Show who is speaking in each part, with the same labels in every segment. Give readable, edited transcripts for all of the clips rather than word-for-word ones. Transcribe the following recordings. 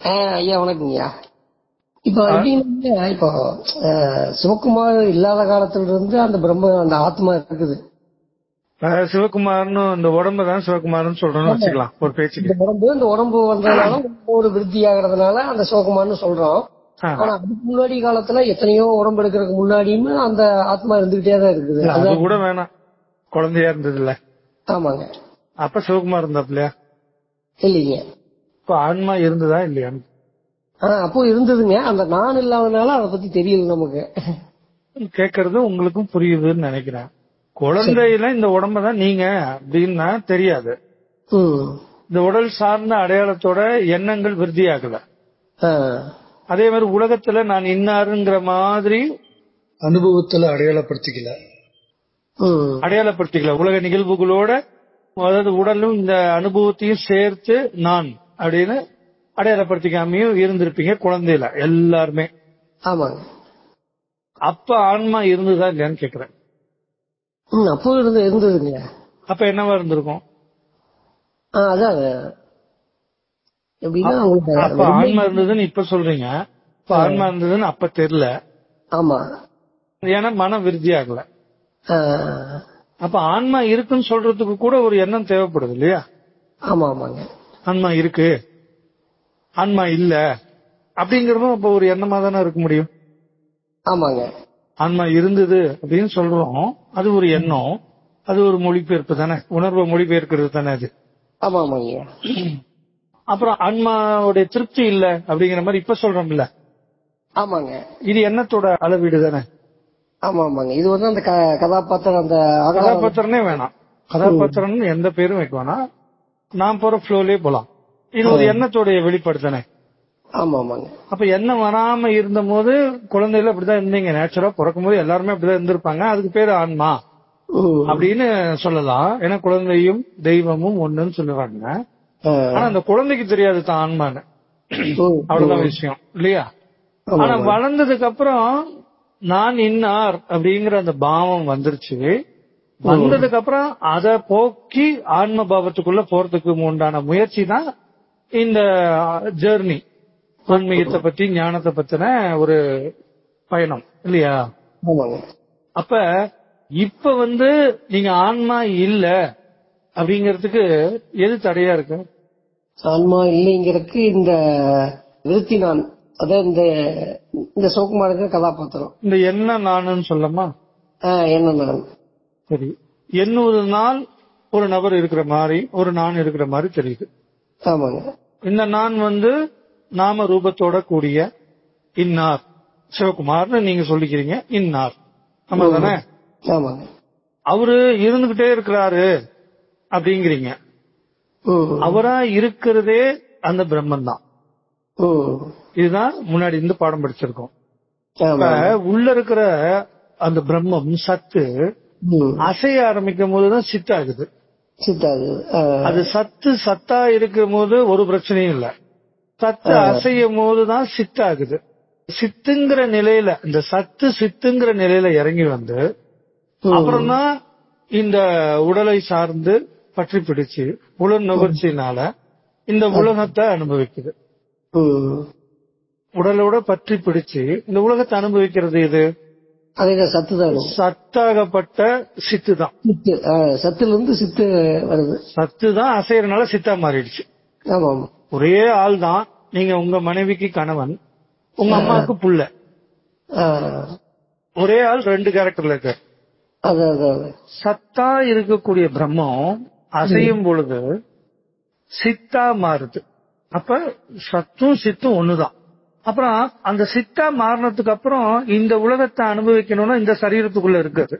Speaker 1: ஐயா வணக்கங்கய்யா. இப்போ எப்படின்னா, இப்போ சிவகுமார் இல்லாத காலத்துல இருந்து அந்த பிரம்ம அந்த ஆத்மா இருக்குது.
Speaker 2: சிவகுமார்னு இந்த உடம்பு தான் சிவகுமார்னு சொல்றோம்னு வச்சுக்கலாம் ஒரு பேச்சுக்கு.
Speaker 1: இந்த உடம்பு வந்ததுனால ஒரு விருத்தி ஆகிறதுனால அந்த சிவகுமார்னு சொல்றோம். ஆனா அதுக்கு முன்னாடி காலத்துல எத்தனையோ உடம்பு எடுக்கிறதுக்கு முன்னாடியுமே அந்த ஆத்மா இருந்துகிட்டே தான் இருக்குது.
Speaker 2: அது கூட வேணாம், குழந்தையா இருந்தது இல்ல.
Speaker 1: ஆமாங்க.
Speaker 2: அப்ப சிவகுமார் இருந்தாப்லையா?
Speaker 1: இல்லைங்க.
Speaker 2: இப்ப ஆன்மா இருந்ததா இல்லையா?
Speaker 1: அப்போ இருந்ததுங்க. அந்த நான் இல்லாதனால அதை பத்தி தெரியல நமக்கு.
Speaker 2: கேக்குறது உங்களுக்கும் புரியுதுன்னு நினைக்கிறேன். குழந்தையில இந்த உடம்பதான் நீங்க அப்படின்னா தெரியாது. இந்த உடல் சார்ந்த அடையாளத்தோட எண்ணங்கள் விருத்தி ஆகல. அதே மாதிரி உலகத்துல நான் இன்னாருங்கிற மாதிரி அனுபவத்துல அடையாளப்படுத்திக்கல. உலக நிகழ்வுகளோட, அதாவது உடலும் இந்த அனுபவத்தையும் சேர்த்து நான் அப்படின்னு அடையாளப்படுத்திக்காமையும் இருந்திருப்பீங்க குழந்தையில எல்லாருமே.
Speaker 1: ஆமாங்க.
Speaker 2: அப்ப ஆன்மா இருந்ததா இல்லையான்னு கேக்குறேன்.
Speaker 1: அப்போ இருந்ததுங்க.
Speaker 2: அப்ப என்னவா இருந்திருக்கும்?
Speaker 1: அதான் எப்படின்னா,
Speaker 2: அப்ப ஆன்மா இருந்ததுன்னு இப்ப சொல்றீங்க. இப்ப ஆன்மா இருந்ததுன்னு அப்ப தெரியல.
Speaker 1: ஆமா.
Speaker 2: ஏன்னா மனம் விருத்தி ஆகல. அப்ப ஆன்மா இருக்குன்னு சொல்றதுக்கு கூட ஒரு எண்ணம் தேவைப்படுது இல்லையா?
Speaker 1: ஆமா ஆமாங்க.
Speaker 2: ஆன்மா இருக்கு, ஆன்மா இல்ல அப்படிங்கறதும் அப்ப ஒரு எண்ணமா தானே இருக்க முடியும்.
Speaker 1: ஆமாங்க.
Speaker 2: ஆன்மா இருந்தது அப்படின்னு சொல்றோம், அது ஒரு எண்ணம், அது ஒரு மொழிபெயர்ப்பு தானே, உணர்வை மொழிபெயர்க்கிறது தானே அது.
Speaker 1: ஆமா ஆமாங்க.
Speaker 2: அப்புறம் ஆன்மாவுடைய திருப்தி இல்ல அப்படிங்கிற மாதிரி இப்ப சொல்றோம் இல்ல?
Speaker 1: ஆமாங்க.
Speaker 2: இது எண்ணத்தோட அளவீடு தானே.
Speaker 1: ஆமா ஆமாங்க. இது வந்து அந்த கதாபாத்திரம், அந்த
Speaker 2: கதாபாத்திரனே வேணாம், கதாபாத்திரம் எந்த பேரும் வைக்க வேணாம், நான் போற ஃப்ளோலயே போலாம். இது ஒரு எண்ணத்தோடைய வெளிப்பாடு தானே.
Speaker 1: ஆமா ஆமாங்க.
Speaker 2: அப்ப எண்ணம் வராம இருந்த போது குழந்தையில அப்படிதான் இருந்தீங்க. நேச்சுரலா பிறக்கும் போது எல்லாருமே அப்படிதான் இருந்திருப்பாங்க. அதுக்கு பேரு ஆன்மா அப்படின்னு சொல்லலாம். ஏன்னா குழந்தையும் தெய்வமும் ஒண்ணுன்னு சொல்லுவாங்க. ஆனா அந்த குழந்தைக்கு தெரியாது தான் ஆன்மான்னு. அவ்வளவுதான் விஷயம் இல்லையா? ஆனா வளர்ந்ததுக்கு அப்புறம் நான் இன்னார் அப்படிங்கிற அந்த பாவம் வந்துருச்சு. வந்ததுக்கு அப்புறம் அதை போக்கி ஆன்ம பாவத்துக்குள்ள போறதுக்கு உண்டான முயற்சி தான் இந்த ஜெர்னி. ஆன்மீகத்தை பத்தி, ஞானத்தை பத்தின ஒரு பயணம் இல்லையா? அப்ப இப்ப நீங்க ஆன்மா இல்ல அப்படிங்கறதுக்கு எது தடையா இருக்கு?
Speaker 1: ஆன்மா இல்லைங்கிறதுக்கு இந்த விருத்தி நான், அதாவது இந்த சிவகுமாருக்கு கதாபாத்திரம், இந்த
Speaker 2: என்ன நானுன்னு சொல்லமா?
Speaker 1: என்ன நான்.
Speaker 2: சரி, 800 நாள் ஒரு நபர் இருக்கிற மாதிரி, ஒரு நான் இருக்கிற மாதிரி தெரியுது.
Speaker 1: ஆமாங்க.
Speaker 2: இந்த நான் நாம ரூபத்தோட கூடிய இன்னார் சிவகுமார்னு நீங்க சொல்லிக்கிறீங்க. இன்னார் நம்ம தானே?
Speaker 1: ஆமாங்க.
Speaker 2: அவரு இருந்துகிட்டே இருக்கிறாரு அப்படிங்கிறீங்க. அவரா இருக்கிறதே அந்த பிரம்மன் தான். இதுதான் முன்னாடி இருந்து பாடம் படிச்சிருக்கோம். உள்ள இருக்கிற அந்த பிரம்மம் சத்து அசைய ஆரம்பிக்கும் போதுதான் சித்தாகுது. அது சத்தா இருக்கும் போது ஒரு பிரச்சனையும் இல்ல. சத்து அசையும் போதுதான் சித்தாகுது. சித்துங்கிற நிலையில, இந்த சத்து சித்துங்கிற நிலையில இறங்கி அப்புறம் தான் இந்த உடலை சார்ந்து பற்றி பிடிச்சு உடல் நுகர்ச்சியினால இந்த உலகத்தை அனுபவிக்குது. உடலோட பற்றி பிடிச்சு இந்த உலகத்தை அனுபவிக்கிறது இது சத்தாகப்பட்ட சித்து தான்.
Speaker 1: சத்துல இருந்து சித்து வருது.
Speaker 2: சத்து தான் அசைறதுனால சித்தா மாறிடுச்சு. ஒரே ஆள் தான். நீங்க உங்க மனைவிக்கு கணவன், உங்க அம்மாவுக்கு புள்ள. ஒரே ஆள் 2 கேரக்டர்ல இருக்க. சத்தா இருக்கக்கூடிய பிரம்மம் அசையும் பொழுது சித்தா மாறுது. அப்ப சத்தும் சித்தும் ஒண்ணுதான். அப்புறம் அந்த சித்தா மாறினதுக்கு அப்புறம் இந்த உலகத்தை அனுபவிக்கணும்னா இந்த சரீரத்துக்குள்ள இருக்குது.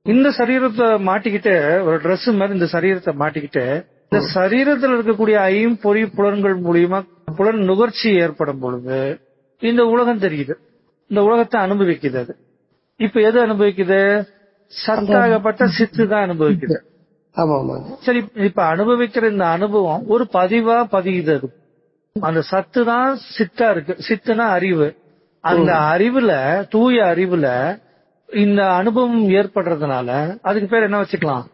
Speaker 2: இந்த சரீரத்தை மாட்டிக்கிட்டு, ஒரு டிரெஸ் மாதிரி இந்த சரீரத்தை மாட்டிக்கிட்டு, இந்த சரீரத்தில் இருக்கக்கூடிய ஐம்பொறி புலன்கள் மூலியமா புலன் நுகர்ச்சி ஏற்படும் பொழுது இந்த உலகம் தெரியுது. இந்த உலகத்தை அனுபவிக்குது. அது இப்ப எது அனுபவிக்குது? சத்தாகப்பட்ட சித்து தான் அனுபவிக்குது. சரி, இப்ப அனுபவிக்கிற இந்த அனுபவம் ஒரு பதிவா பதியுது. அது அந்த சத்து தான் சித்தா இருக்கு. சித்துனா அறிவு. அந்த அறிவுல, தூய அறிவுல இந்த அனுபவம் ஏற்படுறதுனால அதுக்கு பேர் என்ன வச்சுக்கலாம்?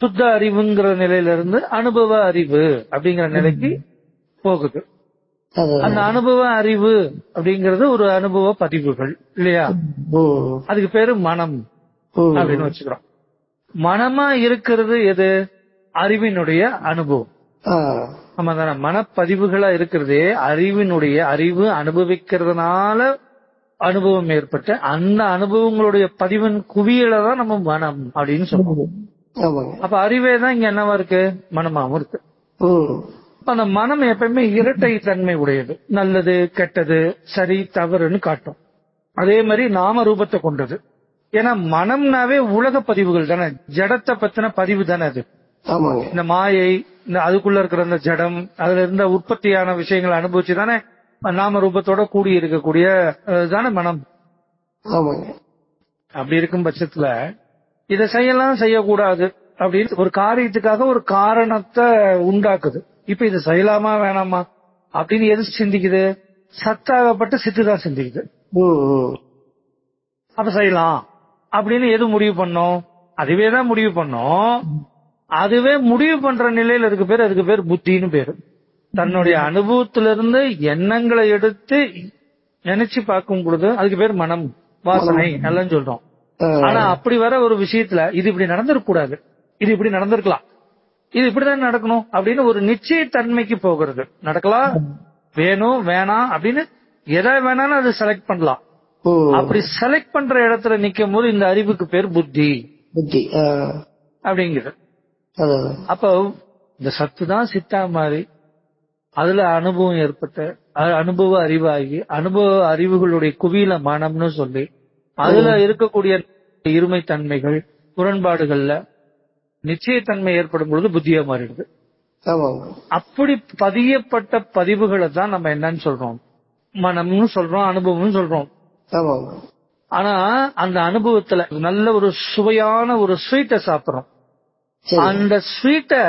Speaker 2: சுத்த அறிவுங்கிற நிலையில இருந்து அனுபவ அறிவு அப்படிங்கிற நிலைக்கு போகுது. அந்த அனுபவ அறிவு அப்படிங்கறது ஒரு அனுபவ பதிவுகள் இல்லையா? அதுக்கு பேரு மனம் அப்படின்னு வச்சுக்கிறோம். மனமா இருக்கிறது எது? அறிவினுடைய அனுபவம். ஆமா தானே? மனப்பதிவுகளா இருக்கிறதே அறிவினுடைய அறிவு அனுபவிக்கிறதுனால அனுபவம் ஏற்பட்ட அந்த அனுபவங்களுடைய பதிவின் குவியலை தான் நம்ம மனம் அப்படின்னு சொல்றோம். அப்ப அறிவே தான் இங்க என்னவா இருக்கு? மனமாவும் இருக்கு. அந்த மனம் எப்பயுமே இரட்டை தன்மை உடையது. நல்லது கெட்டது சரி தவறுன்னு காட்டும். அதே மாதிரி நாம ரூபத்தை கொண்டது. ஏன்னா மனம்னாவே உலக பதிவுகள் தானே, ஜடத்தை பத்தின பதிவு தானே அது. இந்த மாயை, இந்த அதுக்குள்ள இருக்கிற அந்த ஜடம், அதுல இருந்த உற்பத்தியான விஷயங்களை அனுபவிச்சு தானே நாம ரூபத்தோட கூடி இருக்கக்கூடிய தானே மனம். அப்படி இருக்கும் பட்சத்துல இதை செய்யலாம் செய்யக்கூடாது அப்படின்னு ஒரு காரியத்துக்காக ஒரு காரணத்தை உண்டாக்குது. இப்ப இது செய்யலாமா வேணாமா அப்படின்னு எது சிந்திக்குது? சத்தாகப்பட்ட சித்துதான் சிந்திக்குது. அப்ப செய்யலாம் அப்படின்னு எது முடிவு பண்ணோம்? அதுவே தான் முடிவு பண்ணோம். அதுவே முடிவு பண்ற நிலையில இருக்கு பேர், அதுக்கு பேர் புத்தின்னு பேரு. தன்னுடைய அனுபவத்திலிருந்து எண்ணங்களை எடுத்து நினைச்சு பார்க்கும் பொழுது அதுக்கு பேர் மனம், வாசனை எல்லாம் சொல்றோம். ஆனா அப்படி வர ஒரு விஷயத்துல இது இப்படி நடந்திருக்க கூடாது, இது இப்படி நடந்திருக்கலாம், இது இப்படிதான் நடக்கணும் அப்படின்னு ஒரு நிச்சயத்தன்மைக்கு போகிறது. நடக்கலாம், வேணும் வேணாம் அப்படின்னு எதை வேணாலும் அது செலக்ட் பண்ணலாம். அப்படி செலக்ட் பண்ற இடத்துல நிக்கும் போது இந்த அறிவுக்கு பேர் புத்தி அப்படிங்கிறது. அப்ப இந்த சத்து தான் சித்தா மாறி அதுல அனுபவம் ஏற்பட்ட அனுபவ அறிவாகி அனுபவ அறிவுகளுடைய குவியல மனம்னு சொல்லி அதுல இருக்கக்கூடிய இருமை தன்மைகள் முரண்பாடுகள்ல நிச்சயத்தன்மை ஏற்படும் பொழுது புத்தியா மாறிடுது. அப்படி பதியப்பட்ட பதிவுகளை தான் நம்ம என்னன்னு சொல்றோம்? மனம்னு சொல்றோம், அனுபவம்னு சொல்றோம். ஆனா அந்த அனுபவத்துல நல்ல ஒரு சுவையான ஒரு ஸ்வீட்டை சாப்பிடுறோம். அந்த ஸ்வீட்டை,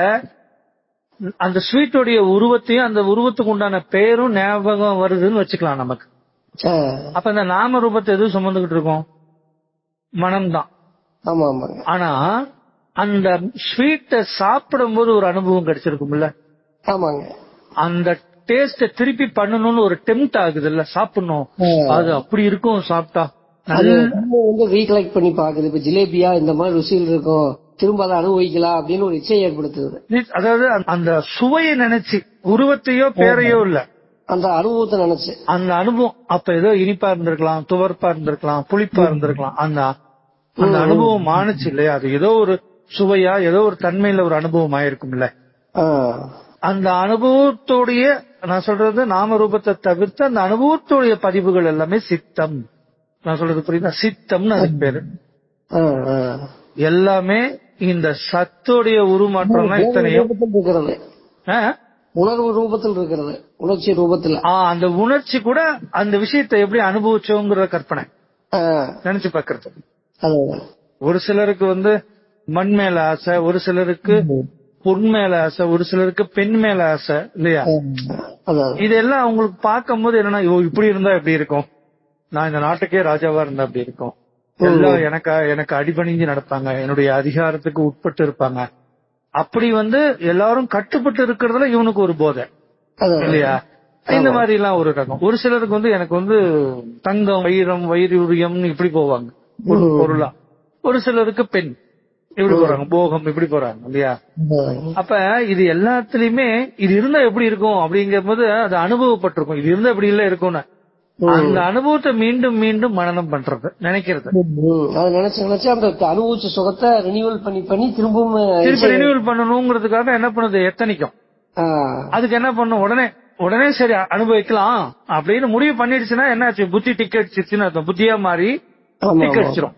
Speaker 2: அந்த ஸ்வீட்டோடைய உருவத்தையும் அந்த உருவத்துக்கு உண்டான பேரும் ஞாபகம் வருதுன்னு வச்சுக்கலாம் நமக்கு. அப்ப இந்த நாம ரூபத்தை எதுவும் சுமந்துகிட்டு இருக்கோம்? மனம்தான். ஆனா அந்த ஸ்வீட்டை சாப்பிடும் போது ஒரு அனுபவம் கிடைச்சிருக்கும்ல, அந்த டேஸ்ட திருப்பி பண்ணணும்னு ஒரு டெம்ட் ஆகுது இல்ல, சாப்பிடணும், அது அப்படி இருக்கும் சாப்பிட்டா
Speaker 1: ரீகலெக்ட் பண்ணி பாக்குது. இப்ப ஜிலேபியா இந்த மாதிரி ருசியில் இருக்கும், திரும்ப அதை அனுபவிக்கலாம் அப்படின்னு ஒரு இச்சை ஏற்படுத்துது.
Speaker 2: அதாவது அந்த சுவையை நினைச்சு, உருவத்தையோ பேரையோ இல்ல,
Speaker 1: அந்த அனுபவத்தை நினைச்சு.
Speaker 2: அந்த அனுபவம் அப்ப ஏதோ இனிப்பா இருந்திருக்கலாம், துவர்ப்பா இருந்திருக்கலாம், புளிப்பா இருந்திருக்கலாம். அந்த அனுபவம் ஆணுச்சு இல்லையா, அது ஏதோ ஒரு சுவையா ஏதோ ஒரு தன்மையில ஒரு அனுபவம் ஆயிருக்கும் இல்ல. அந்த அனுபவத்தோடைய, நான் சொல்றது நாம ரூபத்தை தவிர்த்து அந்த அனுபவத்தோடைய பதிவுகள் எல்லாமே சித்தம். நான் சொல்றது புரியுதா? சித்தம்னு அதுக்கு பேரு. எல்லாமே இந்த சத்தோடைய உருமாற்றம் தான் இத்தனையும்.
Speaker 1: உணர்வு ரூபத்தில் இருக்கிறது, உணர்ச்சி ரூபத்தில்.
Speaker 2: அந்த உணர்ச்சி கூட அந்த விஷயத்தை எப்படி அனுபவிச்சோங்கிற கற்பனை நினைச்சு பாக்குறது. ஒரு சிலருக்கு மண் மேல ஆசை, ஒரு சிலருக்கு பொன் மேல ஆசை, ஒரு சிலருக்கு பெண் மேல ஆசை இல்லையா? இதெல்லாம் அவங்களுக்கு பார்க்கும் போது என்னன்னா, இப்படி இருந்தா எப்படி இருக்கும், நான் இந்த நாட்டுக்கே ராஜாவா இருந்தா அப்படி இருக்கும், எல்லாம் எனக்கு அடிபணிஞ்சு நடப்பாங்க, என்னுடைய அதிகாரத்துக்கு உட்பட்டு இருப்பாங்க, அப்படி எல்லாரும் கட்டுப்பட்டு இருக்கிறதுல இவனுக்கு ஒரு போதை இல்லையா? இந்த மாதிரி எல்லாம் ஒரு ரகம். ஒரு சிலருக்கு எனக்கு தங்கம் வைரம் வைரூரியம் இப்படி போவாங்க பொருளா. ஒரு சிலருக்கு பெண் இப்படி போறாங்க, போகம் இப்படி போறாங்க இல்லையா? அப்ப இது எல்லாத்துலயுமே இது இருந்தா எப்படி இருக்கும் அப்படிங்கும் போது அது அனுபவப்பட்டிருக்கும். இது இருந்தா எப்படி இல்ல இருக்கும்னு அந்த அனுபவத்தை மீண்டும் மீண்டும் மனனம் பண்றது, நினைக்கிறது.
Speaker 1: நினைச்சு அந்த அனுபவிச்ச சுகத்தை ரினியூவல் பண்ணி திரும்ப
Speaker 2: ரினியூவல் பண்ணணுங்கிறதுக்காக என்ன பண்ணுது, எத்தனைக்கும் அதுக்கு என்ன பண்ணும், உடனே சரி அனுபவிக்கலாம் அப்படின்னு முடிவு பண்ணிடுச்சுன்னா என்னாச்சு, புத்தி டிக்கெட்ச்சிருச்சுன்னு அர்த்தம். புத்தியா மாறி டிக்கெட்ச்சிரும்.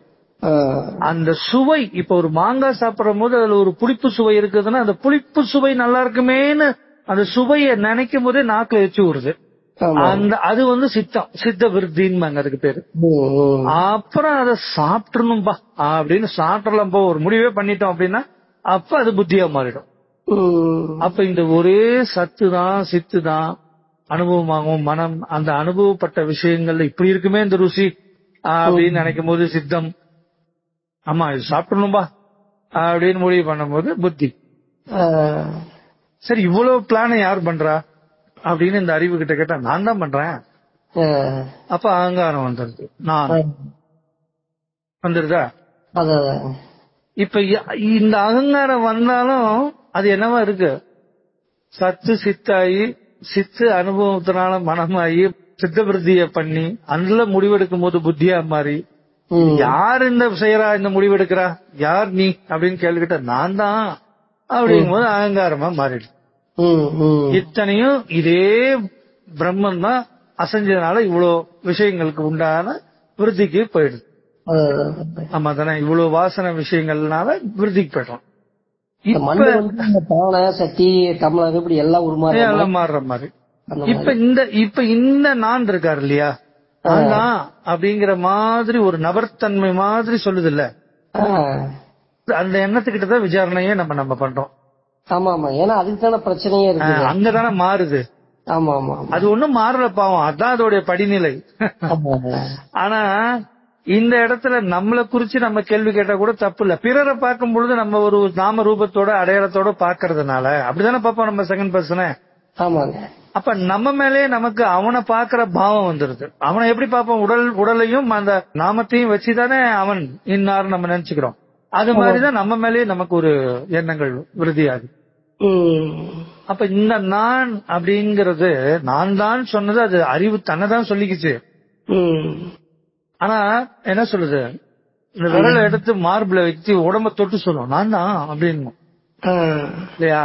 Speaker 2: அந்த சுவை, இப்ப ஒரு மாங்காய் சாப்பிடும் போது அதுல ஒரு புளிப்பு சுவை இருக்குதுன்னா அந்த புளிப்பு சுவை நல்லா இருக்குமேன்னு அந்த சுவையை நினைக்கும் போதே நாக்குல வச்சு விடுது. அது சித்தம், சித்த விருத்தின்னு அதுக்கு பேரு. அப்புறம் அதை சாப்பிடணும்பா அப்படின்னு சாப்பிடலாம் போ ஒரு முடிவே பண்ணிட்டோம் அப்படின்னா அப்ப அது புத்தியா மாறிடும். அப்ப இந்த ஒரே சத்து தான் சித்து தான் அனுபவமாகும் மனம். அந்த அனுபவப்பட்ட விஷயங்கள்ல இப்படி இருக்குமே இந்த ருசி அப்படின்னு நினைக்கும் போது சித்தம், ஆமா இது சாப்பிடணும்பா அப்படின்னு முடிவு பண்ணும் போது புத்தி. சரி, இவ்வளவு பிளான யார் பண்றா? அப்படின்னு இந்த அறிவு கிட்ட கேட்டா நான் தான் பண்றேன். அப்ப அகங்காரம் வந்துருது, நான் வந்துருதா. இப்ப இந்த அகங்காரம் வந்தாலும் அது என்னவா இருக்கு, சத்து சித்தாயி, சித்து அனுபவத்தினால மனமாயி, சித்த விருத்திய பண்ணி அதுல முடிவெடுக்கும் போது புத்தியா மாறி, யார் இந்த செய்யறா, இந்த முடிவெடுக்கிறா, யார் நீ அப்படின்னு கேள்விக்கிட்ட நான் தான் அப்படிங்கும் போது அகங்காரமா மாறிடு. இத்தனையும் இதே பிரம்மன் தான் அசைஞ்சதுனால இவ்வளவு விஷயங்களுக்கு உண்டான விருத்திக்கு போயிடுது. ஆமா தானே, இவ்வளவு வாசனை விஷயங்கள்னால விருத்திக்கு போயிடும்.
Speaker 1: பானை சட்டி டம்ளர் இப்படி எல்லாம்
Speaker 2: மாறுற மாதிரி இப்ப இந்த நான் இருக்காரு இல்லையா, நான் அப்படிங்கிற மாதிரி ஒரு நபர்த்தன்மை மாதிரி சொல்லுது இல்ல, அந்த எண்ணத்துக்கிட்டதான் விசாரணையே நம்ம பண்றோம்.
Speaker 1: ஆமா ஆமா, ஏன்னா அதுக்கு தானே பிரச்சனையே இருக்கு,
Speaker 2: அங்கதானே மாறுது.
Speaker 1: ஆமா ஆமா, அது
Speaker 2: ஒண்ணும் மாறல பாவம், அதான் அதோடைய படிநிலை. ஆனா இந்த இடத்துல நம்மளை குறிச்சு நம்ம கேள்வி கேட்டா கூட தப்பு இல்ல. பிறரை பார்க்கும் பொழுது நம்ம ஒரு நாம ரூபத்தோட அடையாளத்தோட பாக்குறதுனால அப்படிதானே பாப்போம் நம்ம செகண்ட் பர்சனை.
Speaker 1: ஆமாங்க.
Speaker 2: அப்ப நம்ம மேலே நமக்கு அவனை பாக்குற பாவம் வந்துருது. அவனை எப்படி பார்ப்போம், உடலையும் அந்த நாமத்தையும் வச்சுதானே அவன் இன்னார் நம்ம நினைச்சுக்கிறோம். அது மாதிரிதான் நம்ம மேலே நமக்கு ஒரு எண்ணங்கள் விருதியாகுது. அப்ப இந்த நான் அப்படிங்கறது நான் தான் சொன்னது, அது அறிவு தன்னைதான் சொல்லிக்கிச்சு. ஆனா என்ன சொல்லுது, இந்த விரலை எடுத்து மார்பிள வச்சு உடம்ப தொட்டு சொல்லும் நான் தான் அப்படின்னு இல்லையா.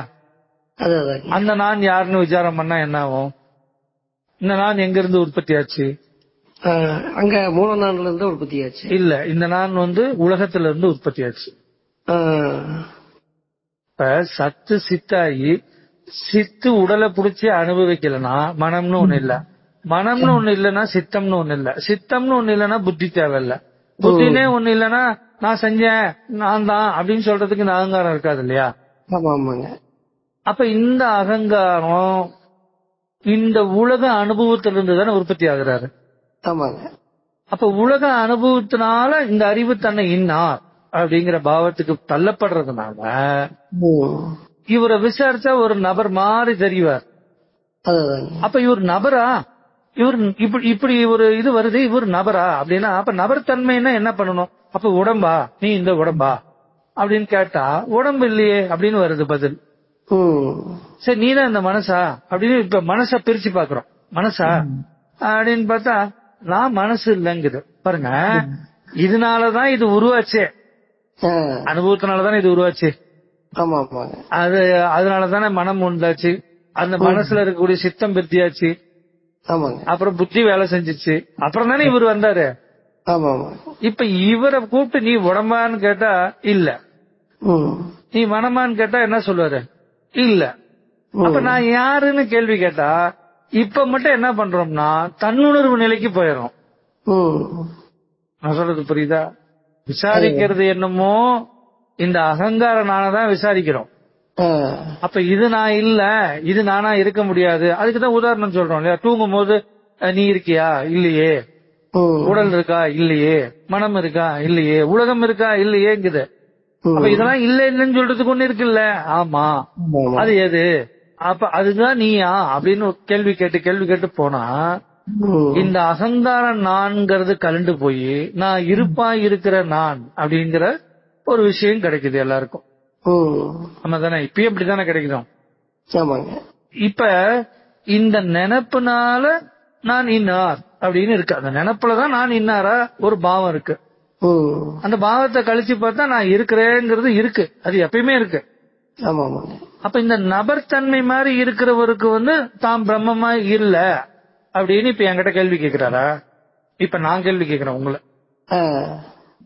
Speaker 2: அந்த நான் யாருன்னு விசாரம் பண்ணா என்ன ஆகும், இந்த நான் எங்க இருந்து உற்பத்தி ஆச்சு,
Speaker 1: அங்க மூல நான்ல இருந்து உற்பத்தி ஆச்சு
Speaker 2: இல்ல, இந்த நான் உலகத்துல இருந்து உற்பத்தி ஆச்சு. இப்ப சத்து சித்தாயி, சித்து உடலை புடிச்சு அனுபவிக்கலன்னா மனம்னு ஒண்ணு இல்ல, மனம்னு ஒண்ணு இல்லன்னா சித்தம்னு ஒண்ணு இல்ல, சித்தம்னு ஒண்ணு இல்லன்னா புத்தி தேவையில்ல, புத்தினே ஒண்ணு இல்லன்னா நான் செஞ்சேன் நான் தான் அப்படின்னு சொல்றதுக்கு இந்த அகங்காரம் இருக்காது இல்லையா. அப்ப இந்த அகங்காரம் இந்த உலக அனுபவத்திலிருந்து தானே உற்பத்தி ஆகுறாரு. அப்ப உலக அனுபவத்தினால இந்த அறிவு தன்னை இன்னார் அப்படிங்கிற பாவத்துக்கு தள்ளப்படுறதுனால இவரை விசாரிச்சா ஒரு நபர் மாதிரி தெரிவார். அப்ப இவர் நபரா, இவர் இப்படி ஒரு இது வருது, இவர் நபரா அப்படின்னா அப்ப நபர் தன்மைன்னா என்ன பண்ணணும், அப்ப உடம்பா, நீ இந்த உடம்பா அப்படின்னு கேட்டா உடம்பு இல்லையே அப்படின்னு வருது பதில். சரி நீதான் இந்த மனசா அப்படின்னு இப்ப மனச பிரிச்சு பாக்குறோம், மனசா அப்படின்னு பார்த்தா நான் மனசு இல்லைங்குது பாருங்க. இதனாலதான் இது உருவாச்சே, அனுபவத்தினாலதானே இது உருவாச்சு. அது அதனாலதானே மனம் உண்டாச்சு, அந்த மனசுல இருக்கக்கூடிய சித்தம் விருத்தியாச்சு, அப்புறம் புத்தி வேலை செஞ்சிச்சு, அப்புறம் தானே இவர் வந்தாரு. இப்ப இவரை கூப்பிட்டு நீ உடம்பான்னு கேட்டா இல்ல, நீ மனமான்னு கேட்டா என்ன சொல்லுவாரு, இல்ல. அப்ப நான் யாருன்னு கேள்வி கேட்டா இப்ப மட்டும் என்ன பண்றோம்னா தன்னுணர்வு நிலைக்கு போயிடும். நான் சொல்றது புரியுதா? விசாரிக்கிறது என்னமோ இந்த அகங்கார நானதான் விசாரிக்கிறோம். அப்ப இது நான் இல்ல, இது நானா இருக்க முடியாது. அதுக்குதான் உதாரணம் சொல்றோம் இல்லையா, தூங்கும் போது நீ இருக்கியா இல்லையே, உடல் இருக்கா இல்லையே, மனம் இருக்கா இல்லையே, உலகம் இருக்கா இல்லையேங்குது. அப்ப இதெல்லாம் இல்ல இல்லன்னு சொல்றதுக்கு ஒண்ணு இருக்குல்ல. ஆமா, அது எது, அப்ப அதுதான் நீயா அப்படின்னு கேள்வி கேட்டு போனா இந்த அகங்கார நான்கிறது கலண்டு போய் நான் இருப்பா இருக்கிற நான் அப்படிங்கிற ஒரு விஷயம் கிடைக்குது எல்லாருக்கும். ஆமா தானே, இப்பயும் அப்படித்தானே கிடைக்குதோம். இப்ப இந்த நினைப்புனால நான் இன்னார் அப்படின்னு இருக்கு, அந்த நினைப்புலதான் நான் இன்னாரா ஒரு பாவம் இருக்கு. அந்த பாவத்தை கழிச்சு பார்த்தா நான் இருக்கிறேங்கிறது இருக்கு, அது எப்பயுமே இருக்கு. அப்ப இந்த நபர் தன்மை மாதிரி இருக்கிறவருக்கு தாம் பிரம்மமா இல்ல அப்படின்னு இப்ப என்கிட்ட கேள்வி கேட்கிறாரா? இப்ப நான் கேள்வி கேட்கிறேன் உங்களை,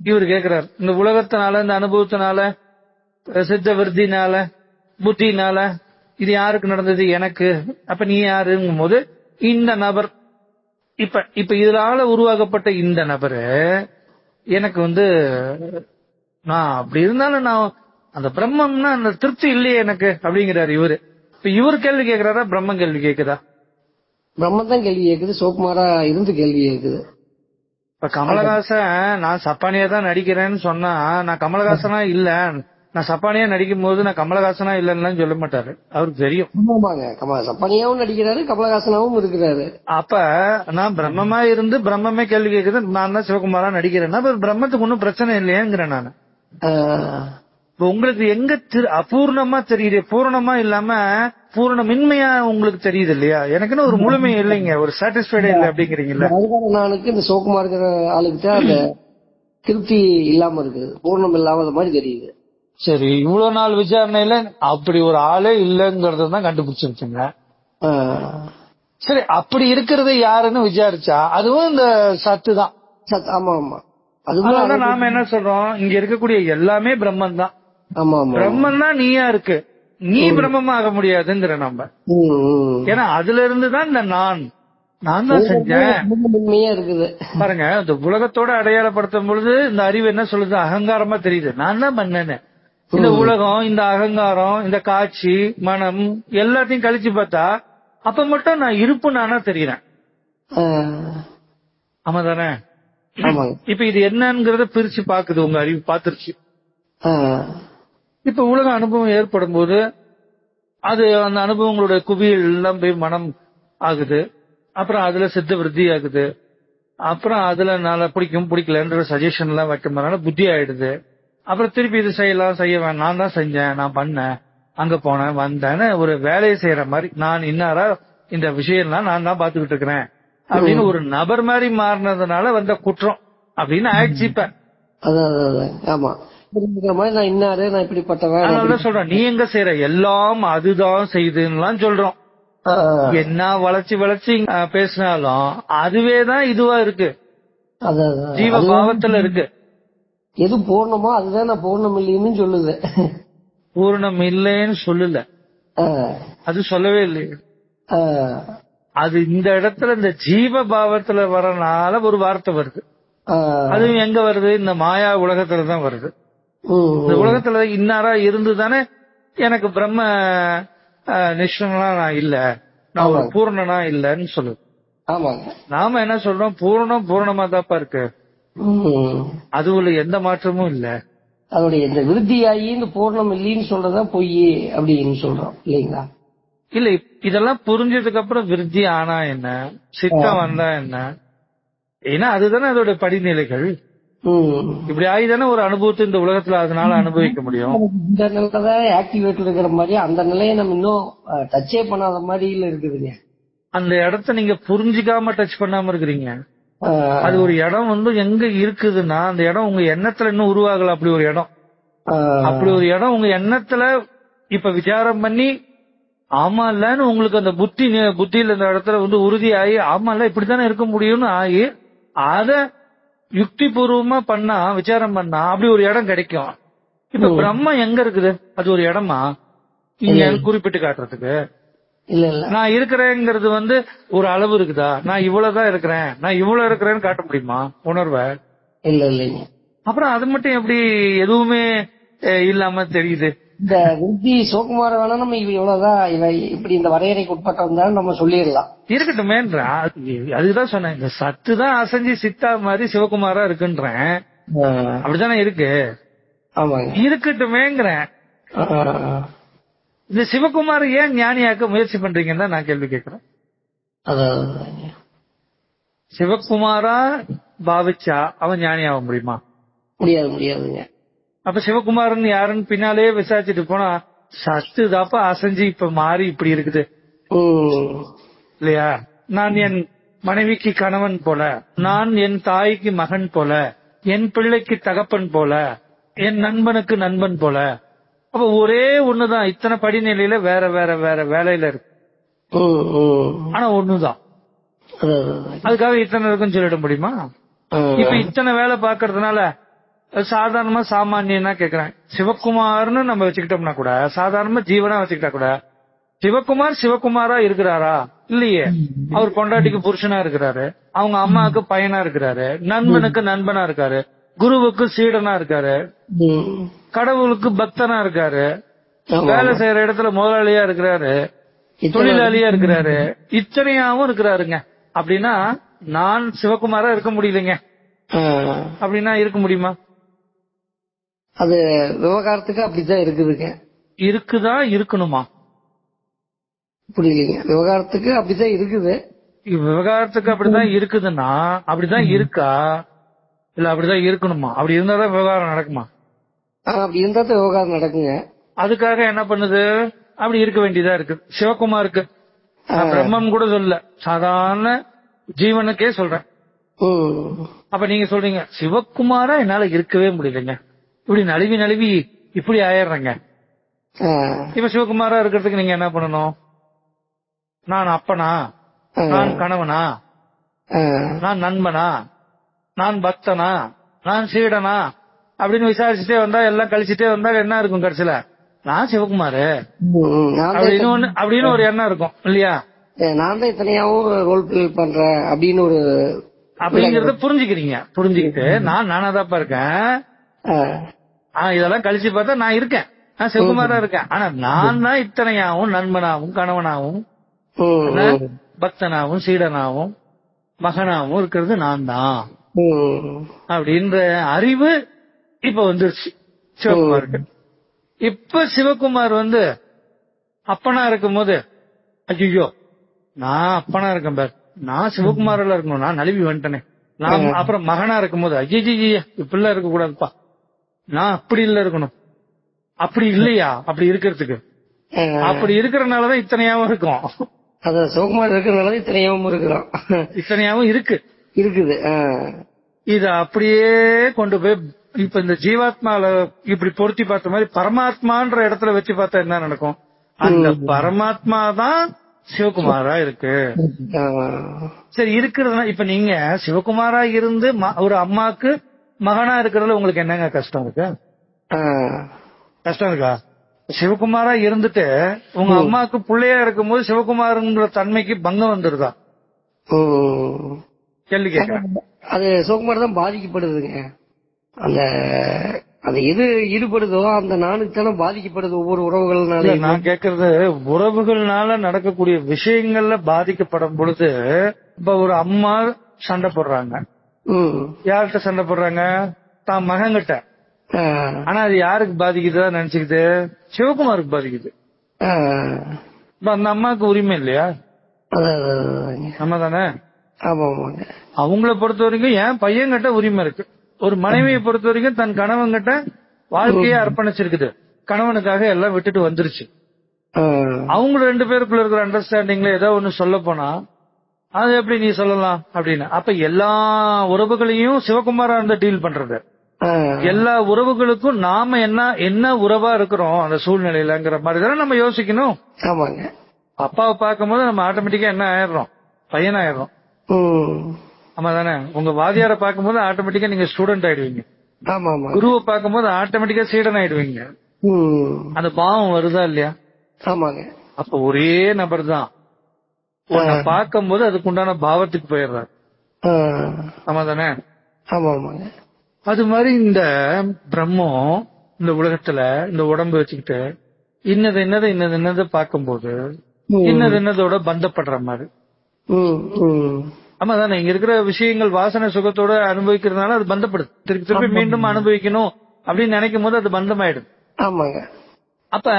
Speaker 2: இவரு கேட்கிறார் இந்த உலகத்தினால, இந்த அனுபவத்தினால, சித்த விருத்தினால, புத்தினால இது யாருக்கு நடந்தது, எனக்கு. அப்ப நீ யாருங்கும் போது இந்த நபர், இப்ப இதனால உருவாக்கப்பட்ட இந்த நபரு எனக்கு நான் அப்படி இருந்தாலும் நான் அந்த பிரம்மம்னா அந்த திருப்தி இல்லையே எனக்கு அப்படிங்கிறாரு இவரு. இப்ப இவரு கேள்வி கேட்கிறாரா, பிரம்மம் கேள்வி கேக்குதா?
Speaker 1: பிரம்மன் தான் கேள்வி கேக்குது, சோக்குமாரா இருந்து கேள்வி கேக்குது.
Speaker 2: இப்ப கமலஹாசன் நான் சப்பானியா தான் நடிக்கிறேன்னு சொன்னா நான் கமலஹாசனா இல்ல, நான் சப்பானியா நடிக்கும் போது நான் கமலஹாசனா இல்லைன்னு சொல்ல மாட்டாரு, அவருக்கு தெரியும்.
Speaker 1: சப்பானியாவும் நடிக்கிறாரு, கமலஹாசனாவும் இருக்கிறாரு.
Speaker 2: அப்ப நான் பிரம்மமா இருந்து பிரம்மமே கேள்வி கேக்குது, நான் தான் சிவகுமாரா நடிக்கிறேன்னா பிரம்மத்துக்கு ஒன்னும் பிரச்சனை இல்லையேங்கிறேன் நானு. உங்களுக்கு எங்க அபூர்ணமா தெரியுது, பூரணமா இல்லாம பூரணமின்மையா உங்களுக்கு தெரியுது இல்லையா? எனக்குன்னு ஒரு முழுமை இல்லைங்க, ஒரு சாட்டிஸ்பைடே இல்லை அப்படிங்கிறீங்கல்ல.
Speaker 1: நானுக்கு இந்த சிவகுமார் ஆளுக்கிட்ட அந்த திருப்தி இல்லாம இருக்குது, பூர்ணம் இல்லாத மாதிரி தெரியுது.
Speaker 2: சரி, இவ்வளவு நாள் விசாரணையில அப்படி ஒரு ஆளே இல்லைங்கறதான் கண்டுபிடிச்சிருச்சுங்க. சரி, அப்படி இருக்கிறது யாருன்னு விசாரிச்சா அதுவும் இந்த சத்து தான்.
Speaker 1: ஆமா ஆமா.
Speaker 2: அதனால நாம என்ன சொல்றோம், இங்க இருக்கக்கூடிய எல்லாமே பிரம்மன் தான். பிரம்மன் தான் நீயா இருக்கு, நீ பிரம்மமா ஆக முடியாதுங்கிற நம்ம. ஏன்னா அதுல இருந்துதான் இந்த நான் தான் செஞ்சேன்
Speaker 1: இருக்குது
Speaker 2: பாருங்க. இந்த உலகத்தோட அடையாளப்படுத்தும் பொழுது இந்த அறிவு என்ன சொல்லுது, அகங்காரமா தெரியுது, நான் தான் பண்ணேன்னு. இந்த உலகம், இந்த அகங்காரம், இந்த காட்சி, மனம் எல்லாத்தையும் கழிச்சு பார்த்தா அப்ப மட்டும் நான் இருப்பு நானா தெரியுறேன். ஆமா தானே? இப்ப இது என்னங்கறத பிரிச்சு பாக்குது உங்க அறிவு, பாத்துருச்சு. இப்ப உலக அனுபவம் ஏற்படும் போது அது அந்த அனுபவங்களுடைய குவியல் எல்லாம் போய் மனம் ஆகுது, அப்புறம் அதுல சித்த விருத்தி ஆகுது, அப்புறம் அதுல நல்லா பிடிக்கும் பிடிக்கலன்ற சஜஷன் எல்லாம் வைக்கிறதுனால புத்தி ஆயிடுது. அப்புறம் திருப்பி இது செய்யலாம் செய்ய வேணாம், நான் தான் செஞ்சேன், நான் பண்ணேன், அங்க போனேன் வந்தேன்னு ஒரு வேலையை செய்யற மாதிரி, நான் இன்னாரா இந்த விஷயம்லாம் நான் தான் பாத்துக்கிட்டு இருக்கிறேன் அப்படின்னு ஒரு நபர் மாதிரி மாறினதுனால வந்த குற்றம் அப்படின்னு ஆயிடுச்சு. இப்ப
Speaker 1: ஆமா நான் இன்னாரு, நான் இப்படிப்பட்டவன்.
Speaker 2: அதனாலதான் சொல்றேன், நீ எங்க செய்யற எல்லாம் அதுதான் செய்யுதுன்னு சொல்றோம். என்ன வளைச்சு வளைச்சு பேசினாலும் அதுவேதான் இதுவா இருக்கு, ஜீவ பாவத்துல இருக்கு.
Speaker 1: எது பூர்ணமோ அதுதான் நான் பூர்ணம் இல்லைன்னு சொல்லுது.
Speaker 2: பூர்ணம் இல்லைன்னு சொல்லல, அது சொல்லவே இல்லையே. அது இந்த இடத்துல இந்த ஜீவ பாவத்துல வரனால ஒரு வார்த்தை வருது. அதுவும் எங்க வருது, இந்த மாயா உலகத்துலதான் வருது. இந்த உலகத்துல இன்னாரா இருந்து தானே எனக்கு பிரம்ம நிஷ்டனா நான் இல்ல, நான் ஒரு பூர்ணனா இல்லன்னு சொல்லுது. நாம என்ன சொல்றோம், பூர்ணம் பூர்ணமா தாப்பா இருக்கு, அதுல எந்த மாற்றமும் இல்ல.
Speaker 1: அதோடைய இந்த விருத்தியாகி இந்த பூர்ணம் இல்லைன்னு சொல்றதான் பொய் அப்படின்னு சொல்றோம் இல்லைங்களா?
Speaker 2: இல்ல, இதெல்லாம் புரிஞ்சதுக்கு அப்புறம் விருத்தி ஆனா என்ன, சித்தம் வந்தா என்ன, ஏன்னா அதுதானே அதோட படிநிலைகள். இப்படி ஆகிதானே ஒரு அனுபவத்தை இந்த உலகத்துல அதனால அனுபவிக்க முடியும்.
Speaker 1: இந்த நிலைதான் ஆக்டிவேட் இருக்கிற மாதிரி அந்த நிலையை நம்ம இன்னும் டச்சே பண்ணாத மாதிரி இருக்குதுங்க.
Speaker 2: அந்த இடத்த நீங்க புரிஞ்சுக்காம டச் பண்ணாம இருக்கிறீங்க. அது ஒரு இடம் எங்க இருக்குதுன்னா அந்த இடம் உங்க எண்ணத்துல இன்னும் உருவாகல. அப்படி ஒரு இடம், அப்படி ஒரு இடம் உங்க எண்ணத்துல இப்ப விசாரம் பண்ணி ஆமா இல்லன்னு உங்களுக்கு அந்த புத்தியில இந்த இடத்துல உறுதியாகி ஆமா இல்ல இப்படித்தானே இருக்க முடியும்னு ஆகி அத யுக்தி பூர்வமா பண்ணா விசாரம் பண்ணா அப்படி ஒரு இடம் கிடைக்கும். இப்ப பிரம்மம் எங்க இருக்குது, அது ஒரு இடமா இங்க குறிப்பிட்டு காட்டுறதுக்கு? நான் இருக்கிறேங்கிறது ஒரு அளவு இருக்குதா, நான் இவ்வளவுதான் இருக்கிறேன், நான் இவ்வளவு இருக்கிறேன்னு காட்ட முடியுமா உணர்வை?
Speaker 1: இல்ல.
Speaker 2: அப்புறம் அது மட்டும் எப்படி எதுவுமே இல்லாம தெரியுது?
Speaker 1: இந்த விருத்தி சிவகுமார வேணா நம்ம இவ்வளவுதான் இப்படி இந்த வரையறைக்கு உட்பட்டவன் நம்ம சொல்லிடலாம்,
Speaker 2: இருக்கட்டுமேன்ற. அதுதான் சொன்னேன், இந்த சத்து தான் அசைஞ்சு சித்தா மாதிரி சிவகுமாரா இருக்குன்றேன். அப்படித்தானே இருக்கு? இருக்கட்டுமேங்கிறேன். இந்த சிவகுமார் ஏன் ஞானியாக்க முயற்சி பண்றீங்கன்னு தான் நான் கேள்வி கேட்கிறேன். சிவகுமாரா பாவிச்சா அவன் ஞானி ஆக முடியுமா?
Speaker 1: முடியாதுங்க.
Speaker 2: அப்ப சிவகுமாரன் யாருன்னு பின்னாலே விசாரிச்சுட்டு போனா சத்து தாப்பா அசைஞ்சு இப்ப மாறி இப்படி இருக்குது இல்லையா? நான் என் மனைவிக்கு கணவன் போல, நான் என் தாய்க்கு மகன் போல, என் பிள்ளைக்கு தகப்பன் போல, என் நண்பனுக்கு நண்பன் போல. அப்ப ஒரே ஒண்ணுதான், இத்தனை படிநிலையில வேற வேற வேற வேலையில இருக்கு, ஆனா ஒண்ணுதான். அதுக்காக இத்தனை இருக்குன்னு சொல்லிட முடியுமா? இப்ப இத்தனை வேலை பாக்குறதுனால சாதாரணமா சாமானியனா கேக்குறேன், சிவகுமார்னு நம்ம வச்சுக்கிட்டோம்னா கூட, சாதாரணமா ஜீவனா வச்சுக்கிட்டா கூட சிவகுமார் சிவகுமாரா இருக்கிறாரா? இல்லையே. அவர் பொண்டாட்டிக்கு புருஷனா இருக்கிறாரு, அவங்க அம்மாவுக்கு பையனா இருக்கிறாரு, நண்பனுக்கு நண்பனா இருக்காரு, குருவுக்கு சீடனா இருக்காரு, கடவுளுக்கு பக்தனா இருக்காரு, வேலை செய்யற இடத்துல முதலாளியா இருக்கிறாரு, தொழிலாளியா இருக்கிறாரு, இத்தனையாவும் இருக்கிறாருங்க. அப்படின்னா நான் சிவகுமாரா இருக்க முடியலைங்க. அப்படின்னா இருக்க முடியுமா?
Speaker 1: அது விவகாரத்துக்கு அப்படித்தான் இருக்குதுங்க.
Speaker 2: இருக்குதா இருக்கணுமா?
Speaker 1: புரியலீங்க. விவகாரத்துக்கு அப்படித்தான் இருக்குது.
Speaker 2: விவகாரத்துக்கு அப்படிதான் இருக்குதுன்னா அப்படிதான் இருக்கா இல்ல அப்படிதான் இருக்கணுமா? அப்படி இருந்தாதான் விவகாரம் நடக்குமா?
Speaker 1: அப்படி இருந்தா தான் விவகாரம் நடக்குங்க.
Speaker 2: அதுக்காக என்ன பண்ணுது? அப்படி இருக்க வேண்டியதா இருக்கு. சிவகுமாருக்கு பிரம்மம் கூட சொல்ல, சாதாரண ஜீவனுக்கே சொல்றேன். அப்ப நீங்க சொல்றீங்க சிவகுமாரா என்னால இருக்கவே முடியலங்க, இப்படி நழுவி நழுவி இப்படி ஆயிடுறேங்க. இப்ப சிவகுமாரா இருக்கிறதுக்கு நீங்க என்ன பண்ணணும்? நான் அப்பனா, நான் கணவனா, நான் நண்பனா, நான் பக்தனா, நான் சீடனா அப்படின்னு விசாரிச்சுட்டே வந்தா, எல்லாம் கழிச்சுட்டே வந்தா என்ன இருக்கும் கடைசியில? நான் சிவகுமாரு அப்படின்னு ஒரு எண்ணம் இருக்கும் இல்லையா?
Speaker 1: நான் தான் இத்தனையாவும் ரோல் பிளே பண்றேன் அப்படின்னு ஒரு
Speaker 2: அப்படிங்கறத புரிஞ்சுக்கிறீங்க. புரிஞ்சுக்கிட்டு நான் நானாதாப்பா இருக்கேன், இதெல்லாம் கழிச்சு பார்த்தா நான் இருக்கேன், நான் சிவகுமாரா இருக்கேன். ஆனா நான் தான் இத்தனையாவும் நண்பனாவும் கணவனாவும் பக்தனாவும் சீடனாவும் மகனாவும் இருக்கிறது நான் தான் அப்படின்ற அறிவு இப்ப வந்துருச்சு சிவகுமாருக்கு. இப்ப சிவகுமார் அப்பனா இருக்கும் போது ஐயோ நான் அப்பனா இருக்கேன் பார், நான் சிவகுமாரில இருக்கணும், நான் நழுவி வந்துட்டேனே. நான் அப்புறம் மகனா இருக்கும் போது ஐயா இப்படிலாம் இருக்க கூடாதுப்பா, நான் அப்படி இல்ல இருக்கணும். அப்படி இல்லையா? அப்படி இருக்கிறதுக்கு அப்படி இருக்கிறனாலதான் இத்தனையாவும் இருக்கும்.
Speaker 1: அதான் சிவகுமார் இருக்கிறனாலதான் இத்தனையாவும் இருக்கிறோம்.
Speaker 2: இத்தனையாவும் இருக்குது. இத அப்படியே கொண்டு போய் இப்ப இந்த ஜீவாத்மால இப்படி பொருத்தி பார்த்த மாதிரி பரமாத்மான்ற இடத்துல வச்சு பார்த்தா என்ன நடக்கும்? அந்த பரமாத்மா தான் சிவகுமாரா இருக்கு. சரி, இருக்கிறதுனா இப்ப நீங்க சிவகுமாரா இருந்து ஒரு அம்மாக்கு மகனா இருக்கிறதுல உங்களுக்கு என்னங்க கஷ்டம் இருக்கு? கஷ்டம் இருக்கா? சிவகுமாரா இருந்துட்டு உங்க அம்மாவுக்கு பிள்ளையா இருக்கும் போது சிவகுமாருங்கிற தன்மைக்கு பங்கம் வந்துருதா? கேள்வி கேட்கிறேன்.
Speaker 1: அது சிவகுமார் தான் பாதிக்கப்படுதுங்க. அந்த எது ஈடுபடுதோ அந்த நானுக்கு தானே பாதிக்கப்படுது ஒவ்வொரு உறவுகள்னால.
Speaker 2: நான் கேக்குறது உறவுகள்னால நடக்கக்கூடிய விஷயங்கள்ல பாதிக்கப்படும் பொழுது, இப்ப ஒரு அம்மா சண்டை போடுறாங்க, யார்கிட்ட சண்டை போடுறாங்க? தான் மகன்கிட்ட. ஆனா அது யாருக்கு பாதிக்குதா நினைச்சுக்கிது? சிவகுமாருக்கு பாதிக்குது. அந்த அம்மாவுக்கு உரிமை இல்லையா? நம்ம தானே. அவங்கள பொறுத்த வரைக்கும் என் பையன்கிட்ட உரிமை இருக்கு. ஒரு மனைவியை பொறுத்த வரைக்கும் தன் கணவன்கிட்ட வாழ்க்கையே அர்ப்பணிச்சிருக்குது, கணவனுக்காக எல்லாம் விட்டுட்டு வந்துருச்சு. அவங்க ரெண்டு பேருக்குள்ள இருக்கிற அண்டர்ஸ்டாண்டிங்ல ஏதோ ஒண்ணு சொல்ல போனா அது எப்படி நீ சொல்லலாம் அப்படின்னு. அப்ப எல்லா உறவுகளையும் சிவகுமாரா இருந்து டீல் பண்றது, எல்லா உறவுகளுக்கும் நாம என்ன உறவா இருக்கிறோம் அந்த சூழ்நிலையிலங்கிற மாதிரி தானே நம்ம யோசிக்கணும். அப்பாவை பார்க்கும் போது நம்ம ஆட்டோமேட்டிக்கா என்ன ஆயிடுறோம்? பையனாயிடுறோம். ஆமா தானே. உங்க வாதியார பார்க்கும்போது ஆட்டோமேட்டிக்கா நீங்க ஸ்டூடெண்ட் ஆயிடுவீங்க. குருவை பார்க்கும்போது ஆட்டோமேட்டிக்கா சீடன் ஆயிடுவீங்க. அந்த பாவம் வருதா இல்லையா? அப்ப ஒரே நபர் தான் உன்னை பார்க்கும் போது அதுக்குண்டான பாவத்துக்கு போயிடுறாரு. ஆமா தானே. அது மாதிரி இந்த பிரம்மம் இந்த உலகத்துல இந்த உடம்பு வச்சுக்கிட்டு இன்னது பார்க்கும்போது இன்னதோட பந்தப்படுற மாதிரி. ஆமா தானே. இங்க இருக்கிற விஷயங்கள் வாசனை சுகத்தோட அனுபவிக்கிறதுனால அது பந்தப்படுது. திருப்பி மீண்டும் அனுபவிக்கணும் அப்படின்னு நினைக்கும் போது அது பந்தமாயிடுது. அப்ப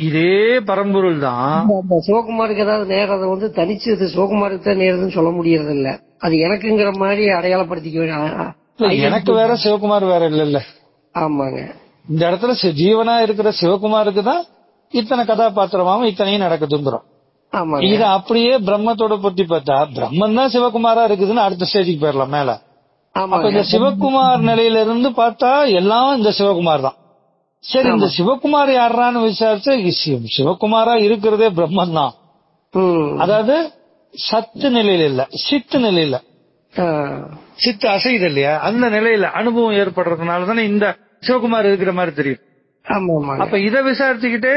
Speaker 2: இதே பரம்பொருள் தான்
Speaker 1: சிவகுமாருக்கு ஏதாவது நேரம் தனிச்சு சிவகுமாருக்கு தான் நேரதுன்னு சொல்ல முடியறது இல்ல. அது எனக்குங்கிற மாதிரி அடையாளப்படுத்திக்க.
Speaker 2: எனக்கு வேற சிவகுமார் வேற இல்ல.
Speaker 1: ஆமாங்க.
Speaker 2: இந்த இடத்துல ஜீவனா இருக்கிற சிவகுமாருக்கு தான் இத்தனை கதாபாத்திரமாவும் இத்தனையும் நடக்குதுங்கிறோம். இத அப்படியே பிரம்மத்தோட பொருத்தி பார்த்தா பிரம்மன் தான் சிவகுமாரா இருக்குதுன்னு அடுத்த ஸ்டேஜுக்கு போயிடலாம் மேல. அப்ப இந்த சிவகுமார் நிலையில இருந்து பார்த்தா எல்லாம் இந்த சிவகுமார் தான். சரி, இந்த சிவகுமார் யாரான்னு விசாரிச்சு சிவகுமாரா இருக்கிறதே பிரம்மன் தான். அதாவது சத்து நிலையில இல்ல, சித்து நிலையில. சித்து அசைது இல்லையா, அந்த நிலையில அனுபவம் ஏற்படுறதுனாலதானே இந்த சிவகுமார் இருக்கிற மாதிரி தெரியும். அப்ப இத விசாரிச்சுக்கிட்டே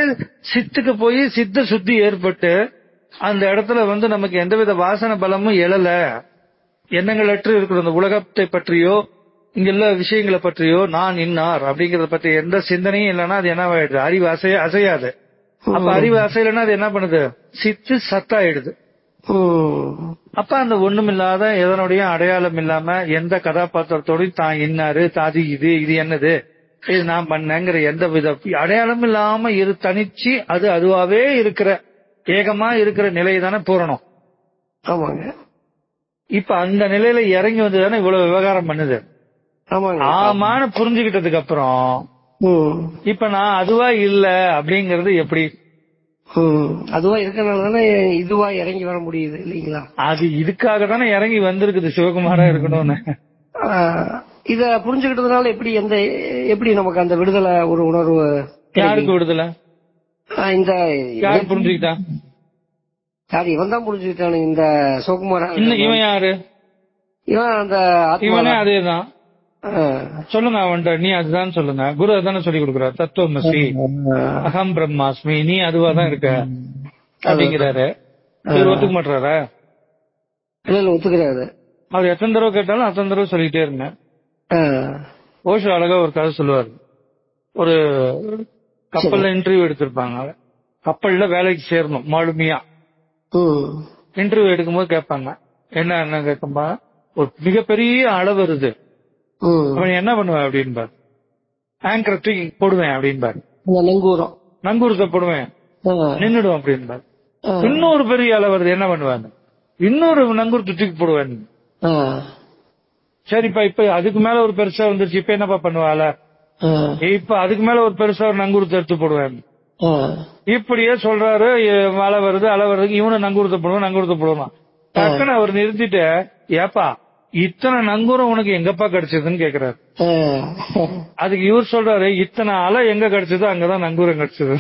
Speaker 2: சித்துக்கு போய் சித்த சுத்தி ஏற்பட்டு அந்த இடத்துல நமக்கு எந்தவித வாசன பலமும் எழல, எண்ணங்கள் அற்று இருக்கிற அந்த உலகத்தை பற்றியோ இங்க எல்லா விஷயங்களை பற்றியோ நான் இன்னார் அப்படிங்கறத பற்றி எந்த சிந்தனையும் இல்லைன்னா அது என்னவாயிடுது? அறிவு அசையாது. அப்ப அறிவு அசையலன்னா அது என்ன பண்ணுது? சித்து சத்தாயிடுது. அப்ப அந்த ஒண்ணுமில்லாத எதனுடைய அடையாளம் இல்லாம எந்த கதாபாத்திரத்தோடையும் தான் இன்னாரு தாதி இது என்னது இது நான் பண்ணேங்கிற எந்த வித அடையாளம் இல்லாம தனிச்சு அது அதுவாவே இருக்கிற ஏகமா இருக்கிற நிலை தானே பூரணம்.
Speaker 1: ஆமாங்க.
Speaker 2: இப்ப அந்த நிலையில இறங்கி வந்து தானே இவ்வளவு விவகாரம் பண்ணுது.
Speaker 1: ஆமாங்க.
Speaker 2: ஆமான்னு புரிஞ்சுக்கிட்டதுக்கு அப்புறம் இப்ப நான் அதுவா இல்ல அப்படிங்கறது எப்படி?
Speaker 1: அதுவா இருக்கனால தானே இதுவா இறங்கி வர முடியுது இல்லீங்களா? அது
Speaker 2: இதுக்காக தானே இறங்கி வந்திருக்குது சிவகுமாரா இருக்கணும்னு.
Speaker 1: இத புரிஞ்சுக்கிட்டதுனால எப்படி நமக்கு அந்த விடுதலை ஒரு உணர்வு?
Speaker 2: யாருக்கு விடுதலை?
Speaker 1: இந்த
Speaker 2: யாரு புரிஞ்சுக்கிட்டா?
Speaker 1: யாரு? இவன் தான் புரிஞ்சுக்கிட்டானு இந்த சிவகுமாரா.
Speaker 2: இவன் யாரு?
Speaker 1: இவன் அந்த
Speaker 2: இவனே அதேதான். சொல்லுங்க அவன்கிட்ட, நீ அதுதான் சொல்லுங்க. குரு அதானே சொல்லி கொடுக்குறாரு, தத்துவமசி அகம் பிரம்மாஸ்மி, நீ அதுவா தான் இருக்க அப்படிங்கிறாரு. இவர் ஒத்துக்க மாட்டாரா?
Speaker 1: இல்ல ஒத்துக்கிறாரு.
Speaker 2: அவர் எத்தனை தடவை கேட்டாலும் அத்தனை தடவை சொல்லிட்டே இருந்தேன். ஓஷோ அழகா ஒரு கதை சொல்லுவாரு. ஒரு கப்பல்ல இன்டர்வியூ எடுத்திருப்பாங்க. கப்பல்ல வேலைக்கு சேரணும் மாலுமியா. இன்டர்வியூ எடுக்கும்போது கேட்பாங்க, என்ன கேட்கும்பா, ஒரு மிகப்பெரிய அளவு வருது, அவன் என்ன பண்ணுவேன் அப்படின்பாரு. ஆங்கரை தூக்கி போடுவேன் அப்படின்பாரு. நங்கூரத்தை போடுவேன், நின்னுடுவேன் அப்படின்பாரு. இன்னொரு பெரிய அளவு வருது, என்ன பண்ணுவாங்க, இன்னொரு நங்கூரத்தை தூக்கி போடுவேன். சரிப்பா, இப்ப அதுக்கு மேல ஒரு பெருசா வந்துருச்சு, இப்ப என்னப்பா பண்ணுவாள? இப்ப அதுக்கு மேல ஒரு பெருசா ஒரு நங்கூரத்தை எடுத்து போடுவேன். இப்படியே சொல்றாரு. அலை வருது, அலை வருது, இவனு நங்கூரத்தை போடுவான். டக்குன்னு அவர் நிறுத்திட்டு, ஏப்பா இத்தனை நங்கூரம் உனக்கு எங்கப்பா கிடைச்சதுன்னு கேக்குறாரு. அதுக்கு இவர் சொல்றாரு, இத்தனை அலை எங்க கிடைச்சதோ அங்கதான் நங்கூரம் கிடைச்சது.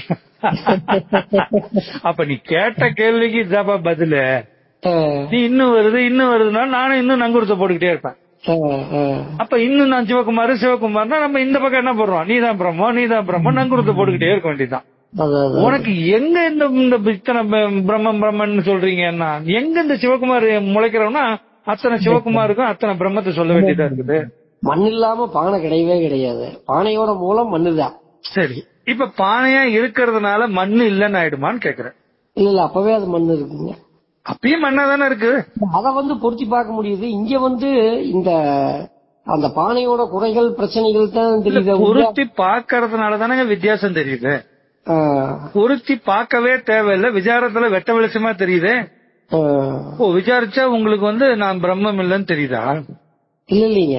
Speaker 2: அப்ப நீ கேட்ட கேள்விக்கு இதாப்பா பதிலு. நீ இன்னும் வருதுன்னா நானும் இன்னும் நங்கூரத்தை போட்டுக்கிட்டே இருப்பேன். அப்ப இன்னும் நான் சிவகுமார்னா நம்ம இந்த பக்கம் என்ன போடுறோம், நீதான் பிரம்மம் நங்கூரத்தை போட்டுக்கிட்டே இருக்க வேண்டியதுதான். உனக்கு எங்க இந்த இத்தனை பிரம்மன் சொல்றீங்கன்னா, எங்க இந்த சிவகுமார் முளைக்கிறோம்னா அத்தனை சிவகுமாருக்கும் அத்தனை பிரம்மத்தை சொல்ல வேண்டியதா இருக்குது.
Speaker 1: மண் இல்லாம பானை கிடையவே கிடையாது. பானையோட மூலம் மண்ணுதான்.
Speaker 2: சரி, இப்ப பானையா இருக்கிறதுனால மண்ணு இல்லன்னு ஆயிடுமான்னு கேக்குறேன்.
Speaker 1: இல்ல, அப்பவே அது மண்ணு இருக்குங்க.
Speaker 2: அப்பயும் மண்ணா தானே இருக்கு.
Speaker 1: அத பொருத்தி பார்க்க முடியுது. இங்க இந்த அந்த பானையோட குறைகள் பிரச்சனைகள் தான் தெரியுது.
Speaker 2: பொருத்தி பாக்கறதுனால தானே வித்தியாசம் தெரியுது. பொருத்தி பார்க்கவே தேவையில்லை, விசாரத்துல வெட்ட வெளிச்சமா தெரியுது. விசாரிச்சா உங்களுக்கு நான் பிரம்மம் இல்லன்னு தெரியுதா?
Speaker 1: இல்லைங்க,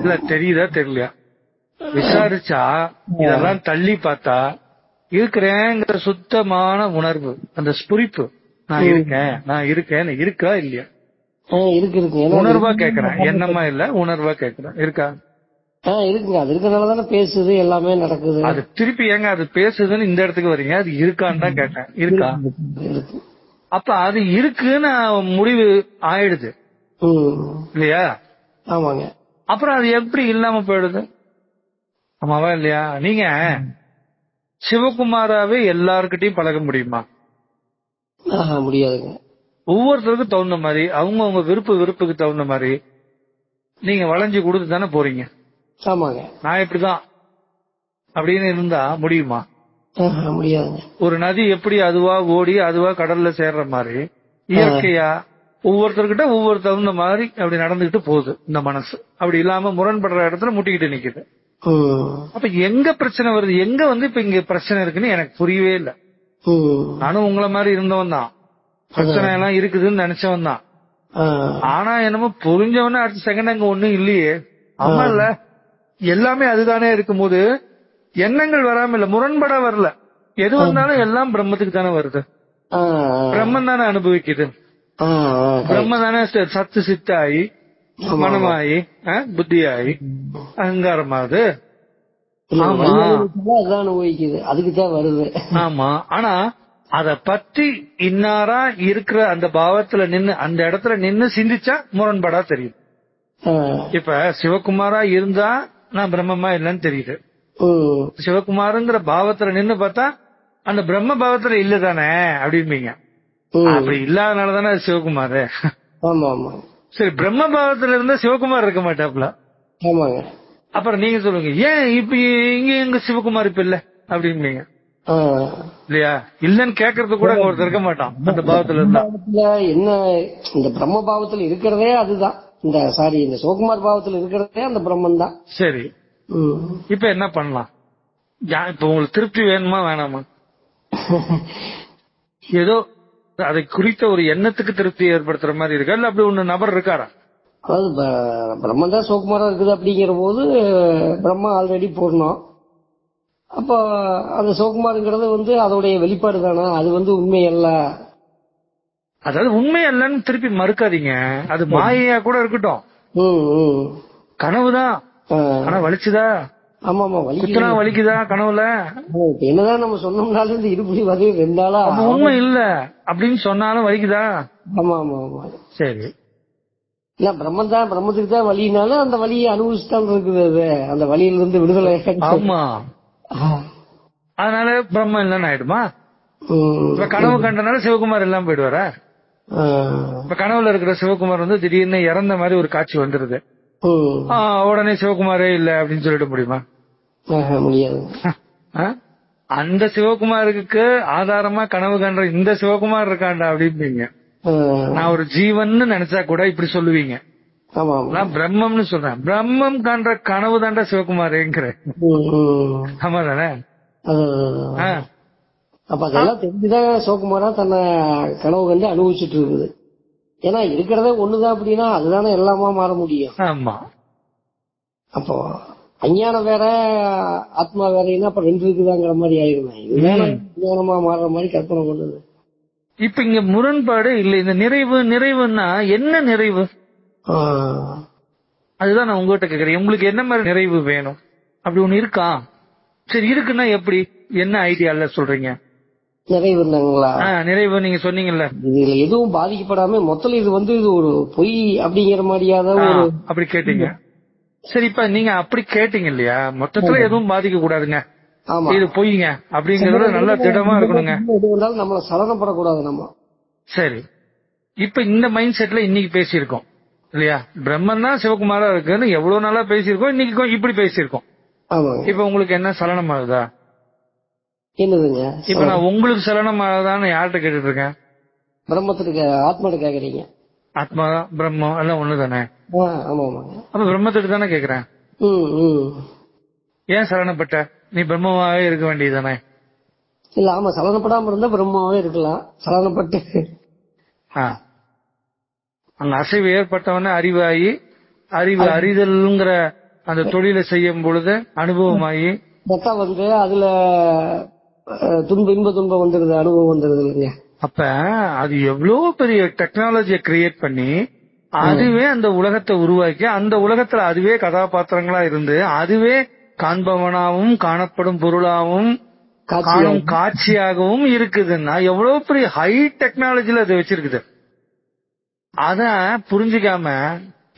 Speaker 1: இல்ல
Speaker 2: தெரியுதா தெரியலையா? விசாரிச்சா இதெல்லாம் தள்ளி பார்த்தா இருக்கிறேங்கிற சுத்தமான உணர்வு, அந்த ஸ்புரிப்பு, நான் இருக்கேன் இருக்கா இல்லையா?
Speaker 1: இருக்கு.
Speaker 2: உணர்வா கேக்குறேன், எண்ணமா இல்ல, உணர்வா கேக்குறேன். இருக்கா?
Speaker 1: இருக்குங்க. அது இருக்கனாலதானே பேசுது, எல்லாமே நடக்குது.
Speaker 2: அது திருப்பி ஏங்க அது பேசுதுன்னு இந்த இடத்துக்கு வரீங்க? அது இருக்கான்னு தான் கேட்டேன். இருக்கா? அப்ப அது இருக்குன்னு முடிவு ஆயிடுது இல்லையா?
Speaker 1: ஆமாங்க.
Speaker 2: அப்புறம் அது எப்படி இல்லாம போயிடுது? ஆமாவா இல்லையா? நீங்க சிவகுமாராவே எல்லார்கிட்டையும் பழக முடியுமா?
Speaker 1: முடியாதுங்க.
Speaker 2: ஒவ்வொருத்தருக்கும் தகுந்த மாதிரி, அவங்க விருப்புக்கு தகுந்த மாதிரி நீங்க வளைஞ்சு கொடுத்து தானே போறீங்க.
Speaker 1: ஆமாங்க.
Speaker 2: நான் இப்படிதான் அப்படின்னு இருந்தா முடியுமா?
Speaker 1: முடியாதுங்க.
Speaker 2: ஒரு நதி எப்படி அதுவா ஓடி அதுவா கடல்ல சேர்ற மாதிரி இயற்கையா ஒவ்வொருத்தர்கிட்ட ஒவ்வொரு தகுந்த மாதிரி அப்படி நடந்துகிட்டு போகுது இந்த மனசு. அப்படி இல்லாம முரண்படுற இடத்துல முட்டிக்கிட்டு நிக்குது. அப்ப எங்க பிரச்சனை வருது? எங்க இப்ப இங்க பிரச்சனை இருக்குன்னு எனக்கு புரியவே இல்லை. நானும் உங்களை மாதிரி இருந்தவன் தான், பிரச்சனை எல்லாம் இருக்குதுன்னு நினைச்சவன் தான். ஆனா என்னமோ புரிஞ்சவன அடுத்த செகண்ட் அங்க ஒண்ணும் இல்லையே. ஆமா இல்ல, எல்லாமே அதுதானே இருக்கும்போது எண்ணங்கள் வராம இல்ல, முரண்பட வரல. எது வந்தாலும் எல்லாம் பிரம்மத்துக்கு தானே வருது. பிரம்மன் தானே அனுபவிக்குது. பிரம்ம தானே சத்து சித்தாயி மனமாயி புத்தியாயி அகங்காரமாகுது.
Speaker 1: அதுக்குதான் வருது.
Speaker 2: ஆமா, ஆனா அத பத்தி இன்னாரா இருக்கிற அந்த பாவத்துல நின்னு அந்த இடத்துல நின்னு சிந்திச்சா முரண்படா தெரியுது. இப்ப சிவகுமாரா இருந்தா நான் பிரம்மமா இல்லன்னு தெரியுது. சிவகுமாருங்கிற பாவத்துல நின்னு பார்த்தா அந்த பிரம்ம பாவத்துல இல்லதானே அப்படின்பீங்க. அப்படி இல்லாதனாலதானே அது சிவகுமாரு. சரி, பிரம்ம பாவத்துல இருந்தா சிவகுமார் இருக்க மாட்டாப்ல. அப்புறம் நீங்க சொல்லுங்க, ஏன் இப்ப இங்க எங்க சிவகுமார் இப்ப இல்ல அப்படின்பீங்க இல்லையா? இல்லன்னு கேக்குறது கூட ஒருத்தர் இருக்க மாட்டான் அந்த பாவத்துல இருந்தா.
Speaker 1: என்ன இந்த பிரம்ம பாவத்துல இருக்கிறதே அதுதான். இந்த சிவகுமார் பாவத்துல இருக்கிறதே அந்த பிரம்மன் தான்.
Speaker 2: சரி, இப்ப என்ன பண்ணலாம்? இப்ப உங்களுக்கு திருப்தி வேணுமா வேணாமா? ஏதோ அதை குறித்த ஒரு எண்ணத்துக்கு திருப்தி ஏற்படுத்துற மாதிரி இருக்கா, இல்ல அப்படி ஒண்ணு நபர் இருக்காரா?
Speaker 1: அதாவது பிரம்மன் தான் சிவகுமாரா இருக்குது அப்படிங்கிற போது பிரம்மா ஆல்ரெடி பூர்ணம். அப்ப அந்த சிவகுமாருங்கிறது அதோடைய வெளிப்பாடு தானே, அது உண்மை அல்ல.
Speaker 2: அதாவது உண்மை அல்லன்னு திருப்பி மறுக்காதீங்க. அது மாயையா கூட இருக்கட்டும், கனவுதான். ஆனா வலிச்சுதா?
Speaker 1: ஆமா ஆமா,
Speaker 2: வலிக்குதா கனவுல?
Speaker 1: என்னதான் நம்ம சொன்னோம்னாலும் இந்த இருபடி வகை 2 நாளா
Speaker 2: உண்மை இல்ல அப்படின்னு சொன்னாலும் வலிக்குதா?
Speaker 1: ஆமா ஆமா ஆமா.
Speaker 2: சரி,
Speaker 1: இல்ல பிரம்மன் தான், பிரம்மத்துக்கு தான் வலினாலும் அந்த வலியை அனுபவிச்சுதான் இருக்குது. அது அந்த வலியிலிருந்து விடுதலை.
Speaker 2: ஆமா, அதனால பிரம்மம் இல்லன்னு ஆயிடுமா? இப்ப கனவு கண்டனால சிவகுமார் எல்லாம் போயிடுவாரா? இப்ப கனவுல இருக்கிற சிவகுமார் திடீர்னு இறந்த மாதிரி ஒரு காட்சி வந்துருது, உடனே சிவகுமாரே இல்ல அப்படின்னு சொல்லிட முடியுமா?
Speaker 1: முடியாது.
Speaker 2: அந்த சிவகுமாருக்கு ஆதாரமா கனவு கண்ட இந்த சிவகுமார் இருக்காண்டா அப்படிம்பீங்க. நான் ஒரு ஜீவன் நினைச்சா கூட இப்படி சொல்லுவீங்க. நான் பிரம்மம்னு சொல்றேன். பிரம்மம் காண்ற கனவு தாண்டா சிவகுமாரேங்கிறேன். ஆமா தானே?
Speaker 1: அப்ப அதெல்லாம் தெரிஞ்சுதான் சிவகுமாரா தன்னை கனவு கண்டு அனுபவிச்சுட்டு இருக்குது. ஏன்னா இருக்கிறதே ஒண்ணுதான் அப்படின்னா அதுதானே எல்லாமா மாற முடியும்.
Speaker 2: ஆமா.
Speaker 1: அப்போ அஞ்ஞானம் வேற ஆத்மா வேறன்னா அப்ப 2 இருக்குதாங்கிற மாதிரி ஆயிருந்தேன். இதுதான் அஞ்ஞானமா மாறுற மாதிரி கற்பனை பண்ணுது.
Speaker 2: இப்ப இங்க முரண்பாடு இல்ல. இந்த நிறைவுன்னா என்ன நிறைவு? அதுதான் நான் உங்ககிட்ட கேக்குறேன். உங்களுக்கு என்ன மாதிரி நிறைவு வேணும்? அப்படி ஒண்ணு இருக்கா? சரி, இருக்குன்னா எப்படி, என்ன ஐடியால சொல்றீங்க? நிறைவு நீங்க சொன்னீங்கல்ல,
Speaker 1: இதுல எதுவும் பாதிக்கப்படாம மொத்தம் இது ஒரு பொய் அப்படிங்கிற மாதிரியாத ஒரு
Speaker 2: அப்படி கேட்டீங்க. சரி, இப்ப நீங்க அப்படி கேட்டீங்க இல்லையா, மொத்தத்துல எதுவும் பாதிக்க கூடாதுங்க, இது பொய்ங்க அப்படிங்கறது நல்லா திடமா இருக்கணுங்க,
Speaker 1: நம்மள சலனப்படக்கூடாது நம்ம.
Speaker 2: சரி, இப்ப இந்த மைண்ட் செட்ல இன்னைக்கு பேசியிருக்கோம் இல்லையா? பிரம்மன் தான் சிவகுமாரா இருக்குன்னு எவ்வளவு நாளா பேசியிருக்கோம், இன்னைக்கு இப்படி பேசியிருக்கோம். இப்ப உங்களுக்கு என்ன சலனம் ஆகுதா?
Speaker 1: என்னதுங்க?
Speaker 2: இப்ப நான் உங்களுக்கு சலனம் ஆகுதான்னு யார்கிட்ட கேட்டுட்டு இருக்கேன்?
Speaker 1: பிரம்மத்துக்கு, ஆத்மாட்ட கேக்குறீங்க.
Speaker 2: ஆத்மா பிரம்மம் எல்லாம் ஒண்ணுதானே? அப்ப பிரம்மத்துக்கு தானே கேக்குறேன். ஏன் சலனப்பட்ட? நீ பிரம்மமாவே இருக்க வேண்டியதுதானே?
Speaker 1: இல்ல, ஆமா, சலனப்படாம இருந்தா பிரம்மாவே இருக்கலாம். சலனப்பட்டு
Speaker 2: அந்த அசைவு ஏற்பட்டவன அறிவாகி, அறிவு அறிதல்ங்கிற அந்த தொழிலை செய்யும் பொழுது அனுபவமாகி
Speaker 1: அதுல இன்ப துன்பம் வந்துருது, அனுபவம் வந்துருது இல்லைங்க.
Speaker 2: அப்ப அது எவ்வளவு பெரிய டெக்னாலஜியை கிரியேட் பண்ணி அதுவே அந்த உலகத்தை உருவாக்கி அந்த உலகத்துல அதுவே கதாபாத்திரங்களா இருந்து அதுவே காண்பவனாகவும் காணப்படும் பொருளாகவும் காணும் காட்சியாகவும் இருக்குதுன்னா எவ்வளவு பெரிய ஹை டெக்னாலஜில அது வச்சிருக்குது. அத புரிஞ்சுக்காம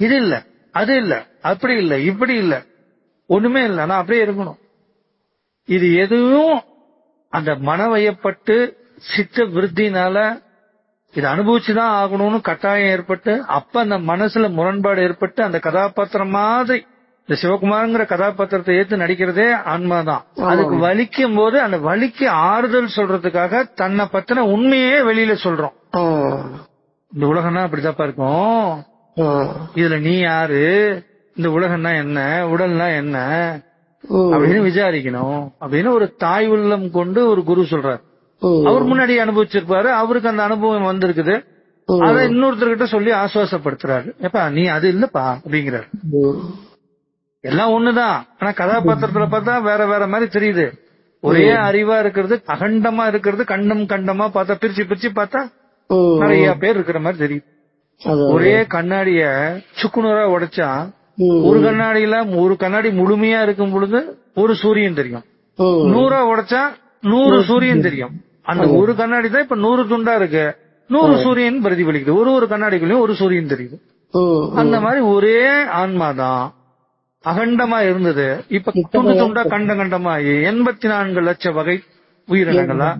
Speaker 2: இது இல்ல, அது இல்ல, அப்படி இல்ல, இப்படி இல்ல, ஒண்ணுமே இல்ல, நான் அப்படியே இருக்கணும், இது எதுவும் அந்த மனவயப்பட்டு சித்த விருத்தினால இது அனுபவிச்சுதான் ஆகணும்னு கட்டாயம் ஏற்பட்டு அப்ப அந்த மனசுல முரண்பாடு ஏற்பட்டு அந்த கதாபாத்திரம் மாதிரி இந்த சிவகுமார்ங்கிற கதாபாத்திரத்தை ஏத்து நடிக்கிறதே ஆன்மாதான். அதுக்கு வலிக்கும் போது அந்த வலிக்கு ஆறுதல் சொல்றதுக்காக தன்னை பத்தின உண்மையே வெளியில சொல்றோம். இந்த உலகம்னா அப்படித்தாப்பா இருக்கும், இதுல நீ யாரு, இந்த உலகம்னா என்ன, உடல்னா என்ன அப்படின்னு விசாரிக்கணும் அப்படின்னு ஒரு தாய் உள்ளம் கொண்டு ஒரு குரு சொல்றாரு. அவர் முன்னாடி அனுபவிச்சிருப்பாரு, அவருக்கு அந்த அனுபவம் வந்திருக்குது, அதை இன்னொருத்தர்கிட்ட சொல்லி ஆசுவாசப்படுத்துறாரு. எப்பா நீ அது இல்லப்பா அப்படிங்கிறாரு. எல்லாம் ஒண்ணுதான், ஆனா கதாபாத்திரத்துல பார்த்தா வேற வேற மாதிரி தெரியுது. ஒரே அறிவா இருக்கிறது, அகண்டமா இருக்கிறது, கண்டமா பார்த்தா பிரிச்சு பிரிச்சு பார்த்தா நிறைய பேர் இருக்கிற மாதிரி தெரியுது. ஒரே கண்ணாடிய சுக்குநூறா உடைச்சா ஒரு கண்ணாடி முழுமையா இருக்கும் பொழுது ஒரு சூரியன் தெரியும், 100 உடைச்சா 100 சூரியன் தெரியும். அந்த ஒரு கண்ணாடி தான் இப்ப 100 துண்டா இருக்கு, 100 சூரியன் பிரதிபலிக்குது, ஒரு கண்ணாடிக்குள்ளயும் ஒரு சூரியன் தெரியுது. அந்த மாதிரி ஒரே ஆன்மாதான் அகண்டமா இருந்தது, இப்ப துண்டு துண்டா கண்டமா 84 லட்சம் வகை உயிரினங்களா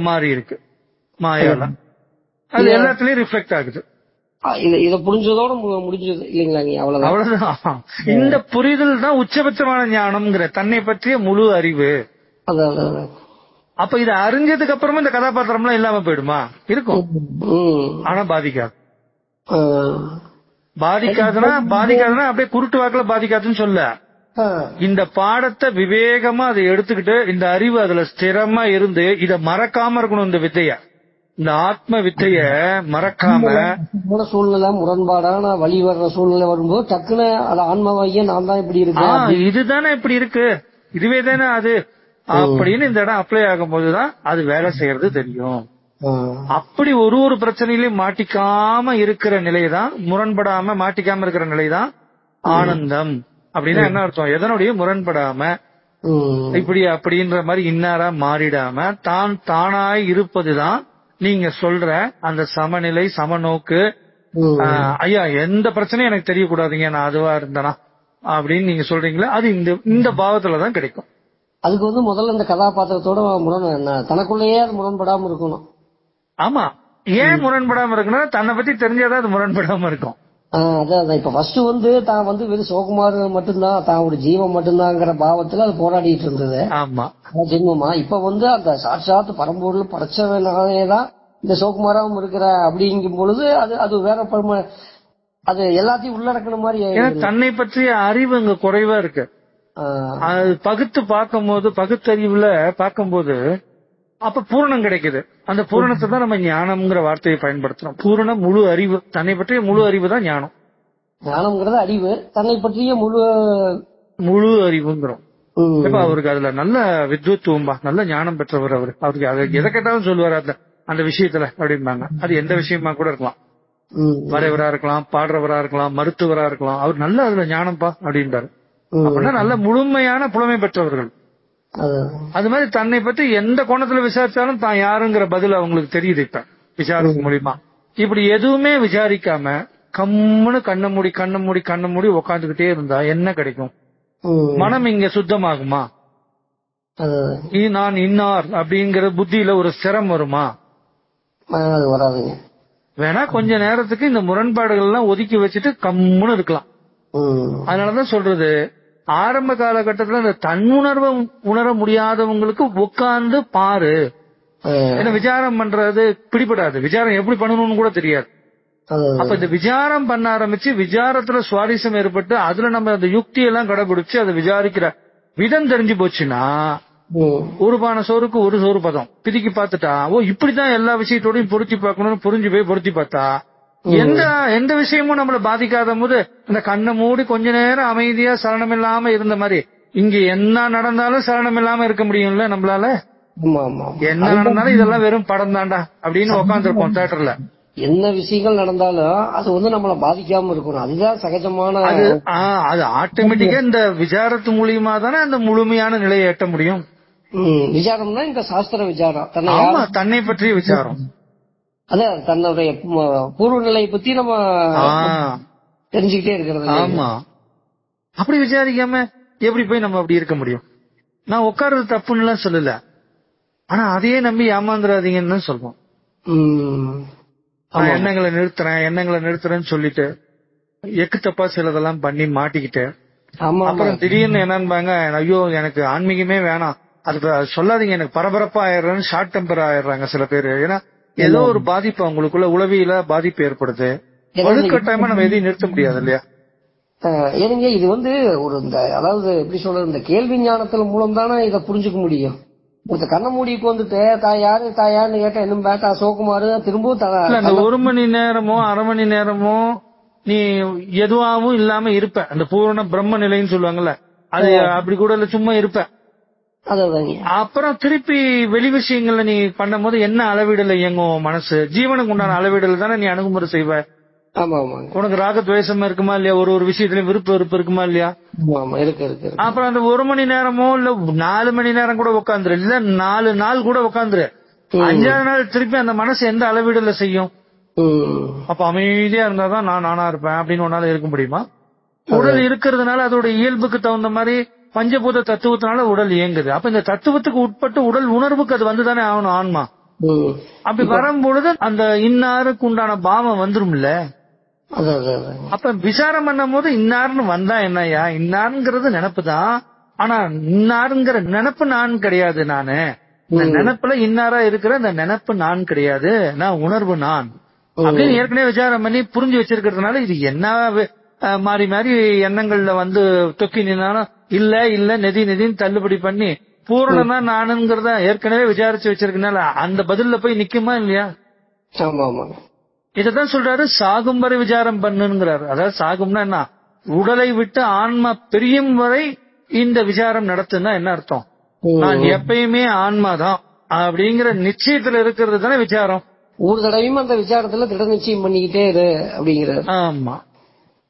Speaker 2: மாறி இருக்கு மாயால. அது எல்லாத்துலயும் ரிஃப்ளெக்ட் ஆகுது.
Speaker 1: இத புரிஞ்சதோட முடிஞ்சது இல்லைங்களா?
Speaker 2: அவ்வளவுதான். இந்த புரிதல் தான் உச்சபட்சமான ஞானம்ங்கிற தன்னை பற்றிய முழு அறிவு. அப்ப இத அறிஞ்சதுக்கு அப்புறமா இந்த கதாபாத்திரம் எல்லாம் இல்லாம போயிடுமா? இருக்கும், ஆனா பாதிக்காது. பாதிக்காதுன்னா அப்படியே குருட்டு வாக்குல பாதிக்காதுன்னு சொல்ல, இந்த பாடத்தை விவேகமா அதை எடுத்துக்கிட்டு இந்த அறிவு அதுல ஸ்திரமா இருந்து இத மறக்காம இருக்கணும். இந்த வித்தைய, இந்த ஆத்ம வித்தைய மறக்காம.
Speaker 1: சூழ்நிலை முரண்பாடான வழி வர்ற சூழ்நிலை வரும்போது டக்குன்னு அது ஆன்மாவையே நான் தான் இப்படி இருக்கு,
Speaker 2: இதுதானே இப்படி இருக்கு, இதுவே தானே அது அப்படின்னு இந்த இடம் அப்ளை ஆகும் போதுதான் அது வேலை செய்யறது தெரியும். அப்படி ஒரு பிரச்சனையிலையும் மாட்டிக்காம இருக்கிற நிலைதான், முரண்படாம மாட்டிக்காம இருக்கிற நிலைதான் ஆனந்தம். அப்படின்னா என்ன அர்த்தம்? எதனுடைய முரண்படாம இப்படி அப்படின்ற மாதிரி இன்னாரா மாறிடாம தான் தானாய் இருப்பதுதான் நீங்க சொல்ற அந்த சமநிலை, சமநோக்கு. ஐயா எந்த பிரச்சனையும் எனக்கு தெரியக்கூடாதுங்க, நான் அதுவா இருந்தனா அப்படின்னு நீங்க சொல்றீங்களா, அது இந்த பாவத்துலதான் கிடைக்கும்.
Speaker 1: அதுக்கு முதல்ல இந்த கதாபாத்திரத்தோட தனக்குள்ளேயே அது முரண்படாம இருக்கணும்.
Speaker 2: ஆமா, ஏன் முரண்படாம இருக்குன்னா தன்னை பத்தி தெரிஞ்சாதான் அது முரண்படாம இருக்கும்.
Speaker 1: அதான் இப்ப ஃபர்ஸ்ட் தான் வெறும் சிவகுமார் மட்டும்தான், தான் ஒரு ஜீவன் மட்டும்தாங்கிற பாவத்துல அது போராடிட்டு இருந்தது.
Speaker 2: ஆமா,
Speaker 1: ஜென்மமா இப்ப அந்த சாட்சாத் பரம்பொருள் படைச்சவனாலேதான் இந்த சிவகுமாராவும் இருக்கிற அப்படிங்கும் பொழுது அது வேற அது எல்லாத்தையும் உள்ளடக்கின மாதிரி.
Speaker 2: தன்னை பற்றிய அறிவு இங்க குறைவா இருக்கு. அது பகுத்து பார்க்கும்போது, பகுத்தறிவுல பார்க்கும்போது அப்ப பூரணம் கிடைக்குது. அந்த பூரணத்தை தான் நம்ம ஞானம்ங்கிற வார்த்தையை பயன்படுத்துறோம். பூரண முழு அறிவு, தன்னை பற்றிய முழு அறிவு தான் ஞானம்.
Speaker 1: ஞானம்ங்கிறது அறிவு, தன்னை பற்றிய
Speaker 2: முழு அறிவுங்கிறோம். இப்ப அவருக்கு அதுல நல்ல வித்வத்துவம், நல்ல ஞானம் பெற்றவர் அவருக்கு அதை எதை கேட்டாலும் சொல்லுவாரு அந்த விஷயத்துல அப்படிம்பாங்க. அது எந்த விஷயமா கூட இருக்கலாம், வரைவரா இருக்கலாம், பாடுறவரா இருக்கலாம், மருத்துவரா இருக்கலாம். அவர் நல்ல அதுல ஞானம்பா அப்படின்றாரு. அப்படின்னா நல்ல முழுமையான புலமை பெற்றவர்கள். அது மாதிரி தன்னை பத்தி எந்த கோணத்துல விசாரிச்சாலும் தான் யாருங்கிற பதில் அவங்களுக்கு தெரியுது. இப்ப விசாரிப்பு மூலியமா இப்படி எதுவுமே விசாரிக்காம கம்முன்னு கண்ண மூடி உக்காந்துகிட்டே இருந்தா என்ன கிடைக்கும்? மனம் இங்க சுத்தமாகுமா? நான் இன்னார் அப்படிங்கிற புத்தியில ஒரு சிரம் வருமா?
Speaker 1: வராதுங்க.
Speaker 2: வேணா கொஞ்ச நேரத்துக்கு இந்த முரண்பாடுகள் எல்லாம் ஒதுக்கி வச்சுட்டு கம்முன்னு இருக்கலாம். அதனாலதான் சொல்றது, ஆரம்ப காலகட்டத்துல இந்த தன்னுணர்வை உணர முடியாதவங்களுக்கு உட்கார்ந்து பாரு. ஏன்னா விசாரம் பண்றது பிடிபடாது, விசாரம் எப்படி பண்ணணும்னு கூட தெரியாது. அப்ப இந்த விசாரம் பண்ண ஆரம்பிச்சு விசாரத்துல சுவாரஸ்யம் ஏற்பட்டு அதுல நம்ம அந்த யுக்தி எல்லாம் கடைபிடிச்சு அதை விசாரிக்கிற விதம் தெரிஞ்சு போச்சுன்னா ஒரு பானை சோறுக்கு ஒரு சோறு பதம் பிதிக்கி பார்த்துட்டா, இப்படிதான் எல்லா விஷயத்தோடையும் பொருத்தி பார்க்கணும்னு புரிஞ்சு போய் பொருத்தி பார்த்தா எந்த விஷயமும் நம்மள பாதிக்காத போது இந்த கண்ணை மூடி கொஞ்ச நேரம் அமைதியா சலனம் இல்லாம இருந்த மாதிரி இங்க என்ன நடந்தாலும் சலனம் இல்லாம இருக்க முடியும்ல நம்மளால. என்ன நடந்தாலும் இதெல்லாம் வெறும் படம் தாண்டா அப்படின்னு உட்காந்துருப்போம் தியேட்டர்ல.
Speaker 1: என்ன விஷயங்கள் நடந்தாலும் அது நம்மள பாதிக்காம இருக்கணும், அதுதான் சகஜமான.
Speaker 2: அது ஆட்டோமேட்டிக்கா இந்த விசாரத்து மூலியமா தானே அந்த முழுமையான நிலையை எட்ட முடியும்.
Speaker 1: விசாரம்னா இந்த சாஸ்திர விசாரம்,
Speaker 2: தன்னை பற்றிய விசாரம்.
Speaker 1: அதான் தன்னுடைய பூர்வ நிலையை பத்தி நம்ம தெரிஞ்சுக்கிட்டே இருக்கிறது.
Speaker 2: ஆமா, அப்படி விசாரிக்காம எப்படி போய் நம்ம அப்படி இருக்க முடியும்? நான் உட்கார்றது தப்புன்னு எல்லாம் சொல்லல, ஆனா அதையே நம்பி ஏமாந்துடாதீங்கன்னு சொல்றோம். எண்ணங்களை நிறுத்துறேன்னு சொல்லிட்டு எக்கு தப்பா சிலதெல்லாம் பண்ணி மாட்டிக்கிட்டு அப்புறம் திடீர்னு என்னன்பாங்க, ஐயோ எனக்கு ஆன்மீகமே வேணாம், அது சொல்லாதீங்க, எனக்கு பரபரப்பா ஆயிடுறேன்னு ஷார்ட் டெம்பர் ஆயிடுறாங்க சில பேரு. ஏன்னா ஏதோ ஒரு பாதிப்பு அவங்களுக்குள்ள உளவியில பாதிப்பு ஏற்படுது. வலுக்கட்டாயமா நம்ம எதையும் நிறுத்த முடியாது இல்லையா?
Speaker 1: ஏனுங்க இது ஒரு அதாவது எப்படி சொல்றது, இந்த கேள்வி ஞானத்துல மூலம் தானே இதை புரிஞ்சுக்க முடியும். கண்ண மூடிக்கு தாயாருன்னு கேட்டா என்ன பேட்டா சோகுமாரு திரும்பவும்
Speaker 2: ஒரு மணி நேரமோ அரை மணி நேரமோ நீ எதுவாகவும் இல்லாம இருப்ப, அந்த பூரண பிரம்ம நிலைன்னு சொல்லுவாங்கல்ல, அது அப்படி கூட இல்ல, சும்மா இருப்ப. அப்புறம் திருப்பி வெளி விஷயங்கள்ல நீ பண்ணும் போது என்ன அளவீடுல இயங்கும் மனசு? ஜீவனுக்கு உண்டான அளவீடுல தானே நீ அணுகுமுறை செய்வ. உனக்கு ராக துவேஷம் இருக்குமா இல்லையா? ஒரு விஷயத்துலயும் விருப்பம் இருக்குமா இல்லையா? அப்புறம் அந்த ஒரு மணி நேரமோ இல்ல 4 மணி நேரம் கூட உட்காந்துரு, இல்ல 4 நாள் கூட உட்காந்துரு, 5ஆவது நாள் திருப்பி அந்த மனசு எந்த அளவீடுல செய்யும்? அப்ப அமைதியா இருந்தாதான் நான் நானா இருப்பேன் அப்படின்னு உன்னால இருக்க முடியுமா? உடல் இருக்கிறதுனால அதோட இயல்புக்கு தகுந்த மாதிரி பஞ்சபூத தத்துவத்தினால உடல் இயங்குது. அப்ப இந்த தத்துவத்துக்கு உட்பட்டு உடல் உணர்வுக்கு அது வந்துதானே ஆகணும் ஆன்மா. அப்படி வரும்பொழுது அந்த இன்னாருக்கு உண்டான பாவம் வந்துரும்ல. அப்ப விசாரம் பண்ணும் போது இன்னாருன்னு வந்தா என்னையா, இன்னாருங்கிறது நினப்பு தான், ஆனா இன்னாருங்கிற நினப்பு நான் கிடையாது. நானு இந்த நினப்புல இன்னாரா இருக்கிற இந்த நினப்பு நான் கிடையாது, நான் உணர்வு நான் அப்படின்னு ஏற்கனவே விசாரம் பண்ணி புரிஞ்சு வச்சிருக்கிறதுனால இது என்ன மாறி மாறி எண்ணங்கள்ல வந்து தொக்கி நின்னாலும் இல்ல இல்ல நெதின்னு தள்ளுபடி பண்ணி பூரணனா நானுங்கிறத ஏற்கனவே விசாரிச்சு வச்சிருக்கனால அந்த பதில்ல போய் நிக்குமா இல்லையா?
Speaker 1: ஆமா ஆமா.
Speaker 2: இததான் சொல்றாரு சாகும் வரை விசாரம் பண்ணுங்கிறாரு. அதாவது சாகும்னா என்ன, உடலை விட்டு ஆன்மா பிரியும் வரை இந்த விசாரம் நடத்துன்னா என்ன அர்த்தம்? நான் எப்பயுமே ஆன்மாதான் அப்படிங்கிற நிச்சயத்துல இருக்கிறது தானே விசாரம்.
Speaker 1: ஒரு தடவையும் அந்த விசாரத்துல திட நிச்சயம் பண்ணிக்கிட்டே இரு அப்படிங்கிறாரு.
Speaker 2: ஆமா.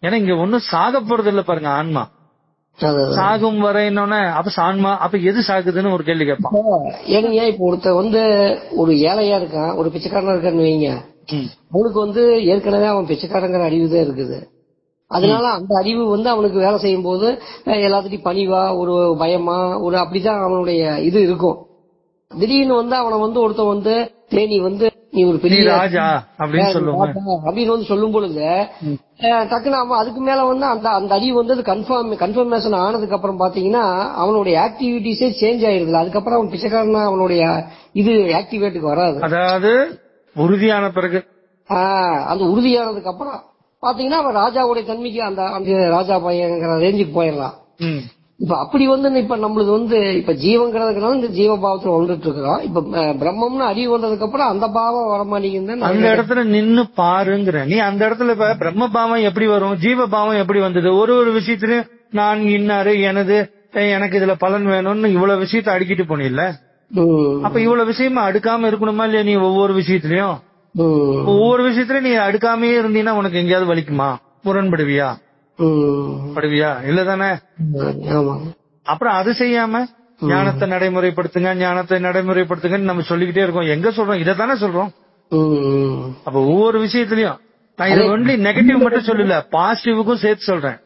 Speaker 2: ஏன்னா இங்க ஒண்ணும் சாக போறது இல்ல பாருங்க ஆன்மா. சாகும் வரைன்னு அப்ப ஆன்மா அப்ப எது சாகுதுன்னு ஒரு கேள்வி கேட்பான்.
Speaker 1: ஏனுங்க இப்ப ஒருத்த வந்து ஒரு ஏழையா இருக்கான், ஒரு பிச்சைக்காரனா இருக்கான்னு வைங்க, அவனுக்கு வந்து ஏற்கனவே அவன் பிச்சைக்காரங்கிற அறிவுதான் இருக்குது. அதனால அந்த அறிவு வந்து அவனுக்கு வேலை செய்யும் போது எல்லாத்துட்டையும் பணிவா ஒரு பயமா ஒரு அப்படிதான் அவனுடைய இது இருக்கும். திடீர்னு வந்து அவனை வந்து ஒருத்தன் வந்து தேனி வந்து நீ ஒரு பெரிய
Speaker 2: ராஜா
Speaker 1: அப்படின்னு வந்து சொல்லும் பொழுது டக்குன்னு அவன் அதுக்கு மேல வந்து அந்த அந்த அறிவு வந்து கன்ஃபர்மேஷன் ஆனதுக்கு அப்புறம் பாத்தீங்கன்னா அவனுடைய ஆக்டிவிட்டிஸே சேஞ்ச் ஆயிருதுல. அதுக்கப்புறம் அவன் பிச்சைக்காரனா அவனுடைய இது ஆக்டிவேட்டுக்கு வராது.
Speaker 2: அதாவது உறுதியான பிறகு
Speaker 1: அந்த உறுதியானதுக்கு அப்புறம் பாத்தீங்கன்னா அவன் ராஜாவுடைய தன்மைக்கு அந்த ராஜா பையங்கிற ரேஞ்சுக்கு போயிடலாம். இப்ப அப்படி வந்து இப்ப நம்மளுக்கு வந்து இப்ப ஜீவங்கிறதுனால இந்த ஜீவபாவத்துல வந்துட்டு இருக்கிறோம். இப்ப பிரம்மம்னு அறிவு வந்ததுக்கு அப்புறம் அந்த பாவம் வரமாட்டேங்குது. அந்த
Speaker 2: இடத்துல நின்னு பாருங்கிற நீ அந்த இடத்துல இப்ப பிரம்ம பாவம் எப்படி வரும், ஜீவ பாவம் எப்படி வந்தது? ஒரு விஷயத்திலயும் நான் இன்னாரு எனது எனக்கு இதுல பலன் வேணும்னு இவ்வளவு விஷயத்த அடுக்கிட்டு போனில்ல. அப்ப இவ்வளவு விஷயமா அடுக்காம இருக்கணுமா இல்லையா? நீ ஒவ்வொரு விஷயத்திலயும் நீ அடுக்காமையே இருந்தீங்கன்னா உனக்கு எங்கேயாவது வலிக்குமா? முரண்படுவியா? படுவியா? இல்லதானே? அப்புறம் அது செய்யாம ஞானத்தை நடைமுறைப்படுத்துங்கன்னு நம்ம சொல்லிக்கிட்டே இருக்கோம். எங்க சொல்றோம்? இதைத்தானே சொல்றோம். அப்ப ஒவ்வொரு விஷயத்திலயும் நான் இதை ஒன்லி நெகட்டிவ் மட்டும் சொல்லல, பாசிட்டிவுக்கும் சேர்த்து சொல்றேன்.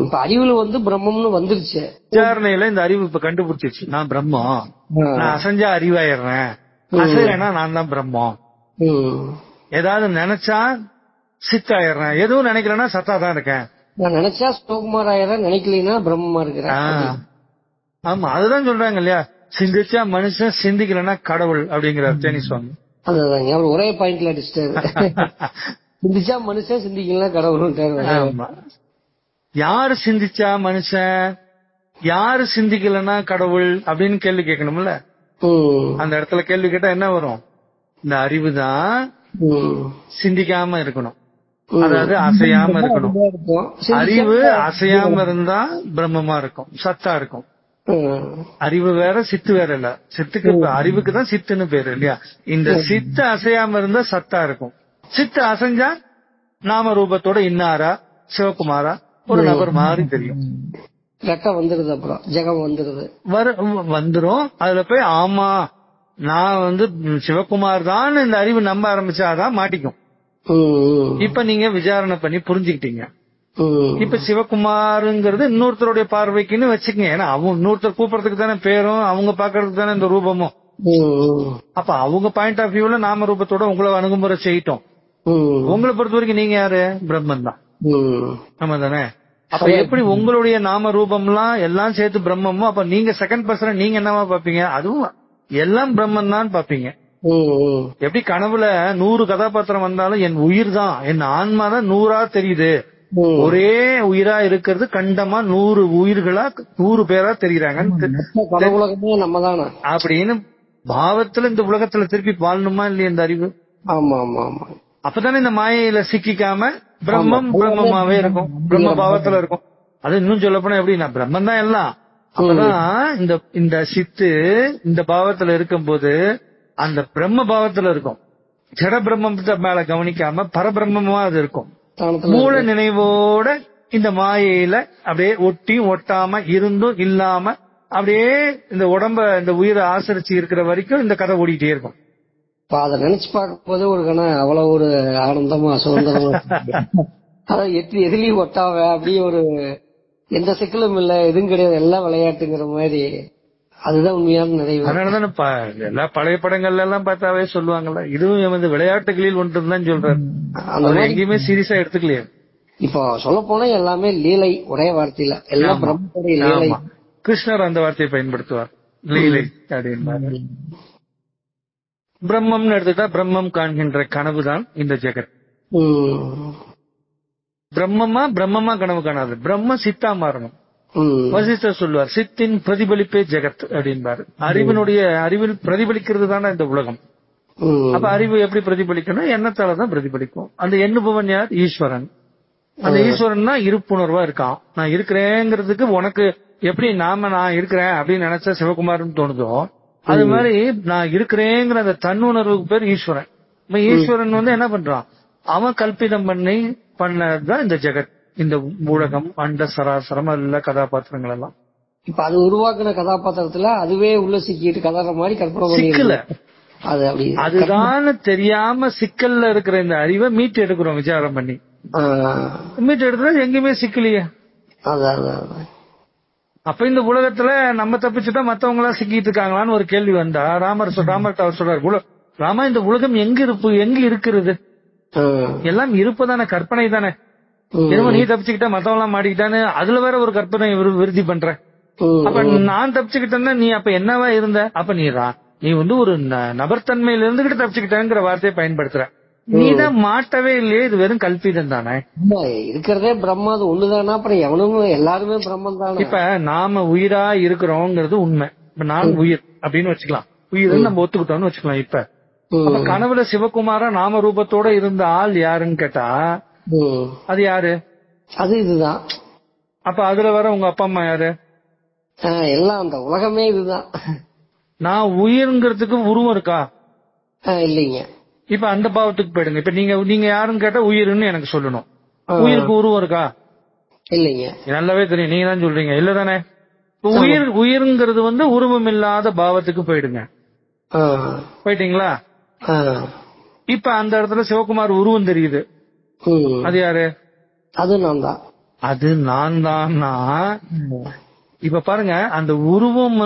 Speaker 1: இப்ப அறிவுல வந்து பிரம்மம்னு வந்துருச்சு.
Speaker 2: விசாரணையில இந்த அறிவு இப்ப கண்டுபிடிச்சிருச்சு, நான் பிரம்மம். நான் அசைஞ்சா அறிவாயிடுறேன், அசைறேன்னா நான் தான் பிரம்மம். ஏதாவது நினைச்சா சித்தாயிடுறேன், எதுவும் நினைக்கிறேன்னா சத்தாதான் இருக்கேன்.
Speaker 1: நான் நினைச்சா சிவகுமார் ஆயிரம், நினைக்கலன்னா பிரம்மமா இருக்கிறேன்.
Speaker 2: ஆமா, அதுதான் சொல்றாங்க இல்லையா, சிந்திச்சா மனுஷன், சிந்திக்கலன்னா கடவுள் அப்படிங்கிறார் தேனி சுவாமி.
Speaker 1: அதுதான் ஒரே பாயிண்ட்ல அடிச்சிட்டாரு. சிந்திச்சா மனுஷன், சிந்திக்கலன்னா கடவுள்.
Speaker 2: யாரு சிந்திச்சா மனுஷன், யாரு சிந்திக்கலன்னா கடவுள் அப்படின்னு கேள்வி கேட்கணும்ல. அந்த இடத்துல கேள்வி கேட்டா என்ன வரும்? இந்த அறிவு தான் சிந்திக்காம இருக்கணும், அதாவது அசையாம இருக்கணும். அறிவு அசையாம இருந்தா பிரம்மமா இருக்கும், சத்தா இருக்கும். அறிவு வேற சித்து வேற இல்ல. சித்துக்கு அறிவுக்கு தான் சித்துன்னு பேரு இல்லையா? இந்த சித்து அசையாம இருந்தா சத்தா இருக்கும். சித்து அசைஞ்சா நாம ரூபத்தோட இன்னாரா சிவகுமாரா ஒரு நபர் மாதிரி தெரியும்.
Speaker 1: வந்துருது, அப்புறம் ஜெகம் வந்துருது,
Speaker 2: வந்துரும். அதுல போய் ஆமா நான் வந்து சிவகுமார் தான் இந்த அறிவு நம்ப ஆரம்பிச்சாதான் மாட்டிக்கும். இப்ப நீங்க விசாரணை பண்ணி புரிஞ்சுக்கிட்டீங்க. இப்ப சிவகுமாருங்கிறது இன்னொருத்தருடைய பார்வைக்குன்னு வச்சுக்கங்க. ஏன்னா அவங்க இன்னொருத்தர் கூப்பிடறதுக்கு தானே பேரும், அவங்க பாக்குறதுக்கு தானே இந்த ரூபமும். அப்ப அவங்க பாயிண்ட் ஆஃப் வியூல நாம ரூபத்தோட உங்களை அணுகுமுறை செய்யட்டும். உங்களை பொறுத்த வரைக்கும் நீங்க யாரு? பிரம்மன் தான். ஆமா தானே? அப்ப எப்படி உங்களுடைய நாம ரூபம்லாம் எல்லாம் சேர்த்து பிரம்மமும், அப்ப நீங்க செகண்ட் பர்சன் நீங்க என்னவா பாப்பீங்க? அதுவும் எல்லாம் பிரம்மன் தான் பாப்பீங்க. எப்படி கனவுல 100 கதாபாத்திரம் வந்தாலும் என் உயிர் தான், என் ஆன்மா தான் 100ஆ தெரியுது. ஒரே உயிரா இருக்கிறது கண்டமா 100 உயிர்களா 100 பேரா தெரியுறாங்க அப்படின்னு பாவத்துல இந்த உலகத்துல திருப்பி வாழணுமா இல்லையா இந்த அறிவு?
Speaker 1: ஆமா ஆமா ஆமா.
Speaker 2: அப்பதானே இந்த மாயையில சிக்காம பிரம்மம் பிரம்மமாவே இருக்கும், பிரம்ம பாவத்துல இருக்கும். அது இன்னும் சொல்ல போனா எப்படி, நான் பிரம்மன் தான் எல்லாம். அப்பதான் இந்த சித்து இந்த பாவத்துல இருக்கும் போது அந்த பிரம்ம பாவத்துல இருக்கும். ஜட பிரம்மத்தை மேல கவனிக்காம பரபிரம்மமா அது இருக்கும். மூல நினைவோட இந்த மாயையில அப்படியே ஒட்டி ஒட்டாம இருந்தும் இல்லாம அப்படியே இந்த உடம்ப இந்த உயிரை ஆசரிச்சு இருக்கிற வரைக்கும் இந்த கதை ஓடிட்டே இருக்கும்.
Speaker 1: அதை நினைச்சு பார்க்கும் போது ஒரு அவ்வளவு ஒரு ஆனந்தமா சுதந்திரமா அதான் எதுலயும் ஒட்டாவ அப்படியே ஒரு எந்த சிக்கலும் இல்ல, எதுவும் கிடையாது, எல்லாம் விளையாட்டுங்கிற மாதிரி. அதுதான் உண்மையான நிறைவு.
Speaker 2: அதனாலதானே எல்லா பழைய படங்கள்ல எல்லாம் பார்த்தாவே சொல்லுவாங்கல்ல, இதுவும் வந்து விளையாட்டுகளில் ஒன்றுதான் சொல்றாரு. எங்கேயுமே சீரியஸா எடுத்துக்கலையே.
Speaker 1: இப்போ சொல்ல போனா எல்லாமே லீலை, ஒரே வார்த்தையில எல்லாம் பிரம்மத்துடைய லீலை.
Speaker 2: கிருஷ்ணர் அந்த வார்த்தையை பயன்படுத்துவார், லீலை அப்படின்னு. பிரம்மம்னு எடுத்துட்டா பிரம்மம் காண்கின்ற கனவுதான் இந்த ஜெகத். பிரம்மமா கனவு காணாது. பிரம்ம சித்தா மாறணும். வசிஷ்டர் சொல்லுவார், சித்தின் பிரதிபலிப்பே ஜெகத் அப்படின்பாரு. அறிவில் பிரதிபலிக்கிறது தானே இந்த உலகம். அப்ப அறிவு எப்படி பிரதிபலிக்கணும்? எண்ணத்தாலதான் பிரதிபலிக்கும். அந்த எண்ணுபவன் யார்? ஈஸ்வரன். அந்த ஈஸ்வரன் தான் இருப்புணர்வா இருக்கான். நான் இருக்கிறேங்கிறதுக்கு உனக்கு எப்படி நான் இருக்கிறேன் அப்படின்னு நினைச்சா சிவகுமார்னு தோணுதோ, அது மாதிரி நான் இருக்கிறேங்கிற அந்த தன்னுணர்வுக்கு பேர் ஈஸ்வரன். ஈஸ்வரன் என்ன பண்றான்? அவன் கல்பிதம் பண்ணதான் இந்த ஜெகத், இந்த உலகம், அண்ட சராசரம் எல்லா கதாபாத்திரங்கள் எல்லாம்.
Speaker 1: இப்ப அது உருவாக்குன கதாபாத்திரத்துல அதுவே உள்ள சிக்கிட்டு கதாற மாதிரி கற்பனை
Speaker 2: சிக்கல.
Speaker 1: அது அப்படி
Speaker 2: அதுதான் தெரியாம சிக்கல்ல இருக்கிற இந்த அறிவை மீட்டு எடுக்கிறோம் விசாரம் பண்ணி. மீட்டு எடுத்தா எங்கேயுமே சிக்கலையே. அப்ப இந்த உலகத்துல நம்ம தப்பிச்சுட்டா மத்தவங்க எல்லாம் சிக்கிட்டு இருக்காங்களான்னு ஒரு கேள்வி வந்தா ராமர்ட்ட அவர் சொல்றாரு, ராமா இந்த உலகம் எங்க இருக்கிறது? எல்லாம் இருப்பதானே, கற்பனை தானே. என்னமோ நீ தப்பிச்சுக்கிட்டா மத்தவங்க எல்லாம் மாட்டிக்கிட்டான்னு அதுல வேற ஒரு கற்பனை விருத்தி பண்ற. அப்ப நான் தப்பிச்சுக்கிட்டேன்னா நீ அப்ப என்னவா இருந்த? அப்ப நீ ஒரு நபர்த்தன்மையில இருந்துகிட்டு தப்பிச்சுக்கிட்டேங்கிற வார்த்தையை பயன்படுத்துற. நீதான் மாட்டவே இல்லையே, இது வெறும் கல்பிதம் தானே.
Speaker 1: இருக்கிறதே பிரம்மா, அது ஒண்ணுதானா? அப்புறம் எவனும் எல்லாருமே பிரம்மன் தானே.
Speaker 2: இப்ப நாம உயிரா இருக்கிறோங்கிறது உண்மை. இப்ப நான் உயிர் அப்படின்னு வச்சுக்கலாம், உயிர் நம்ம ஒத்துக்கிட்டோம்னு வச்சுக்கலாம். இப்ப கனவுல சிவகுமாரா நாம ரூபத்தோட இருந்த ஆள் யாருன்னு கேட்டா அது யாரு?
Speaker 1: அது இதுதான்.
Speaker 2: அப்ப அதுல வர உங்க அப்பா அம்மா யாரு?
Speaker 1: எல்லாம் அந்த உலகமே இதுதான்.
Speaker 2: நான் உயிர்ங்கிறதுக்கு உருவம் இருக்கா?
Speaker 1: இல்லைங்க.
Speaker 2: இப்ப அந்த பாவத்துக்கு போயிடுங்க. இப்ப நீங்க யாருன்னு கேட்டா உயிர்னு எனக்கு சொல்லணும். உயிருக்கு உருவம் இருக்கா?
Speaker 1: இல்லைங்க.
Speaker 2: நல்லாவே தெரியும், நீங்க தான் சொல்றீங்க இல்லதானே. உயிர்ங்கிறது உருவம் இல்லாத பாவத்துக்கு போயிடுங்க. போயிட்டீங்களா? இப்ப அந்த இடத்துல சிவகுமார் உருவம் தெரியுது. அது யாரு?
Speaker 1: அது நான் தான்.
Speaker 2: அது நான் தான்னா இப்ப பாருங்க, அந்த உருவம்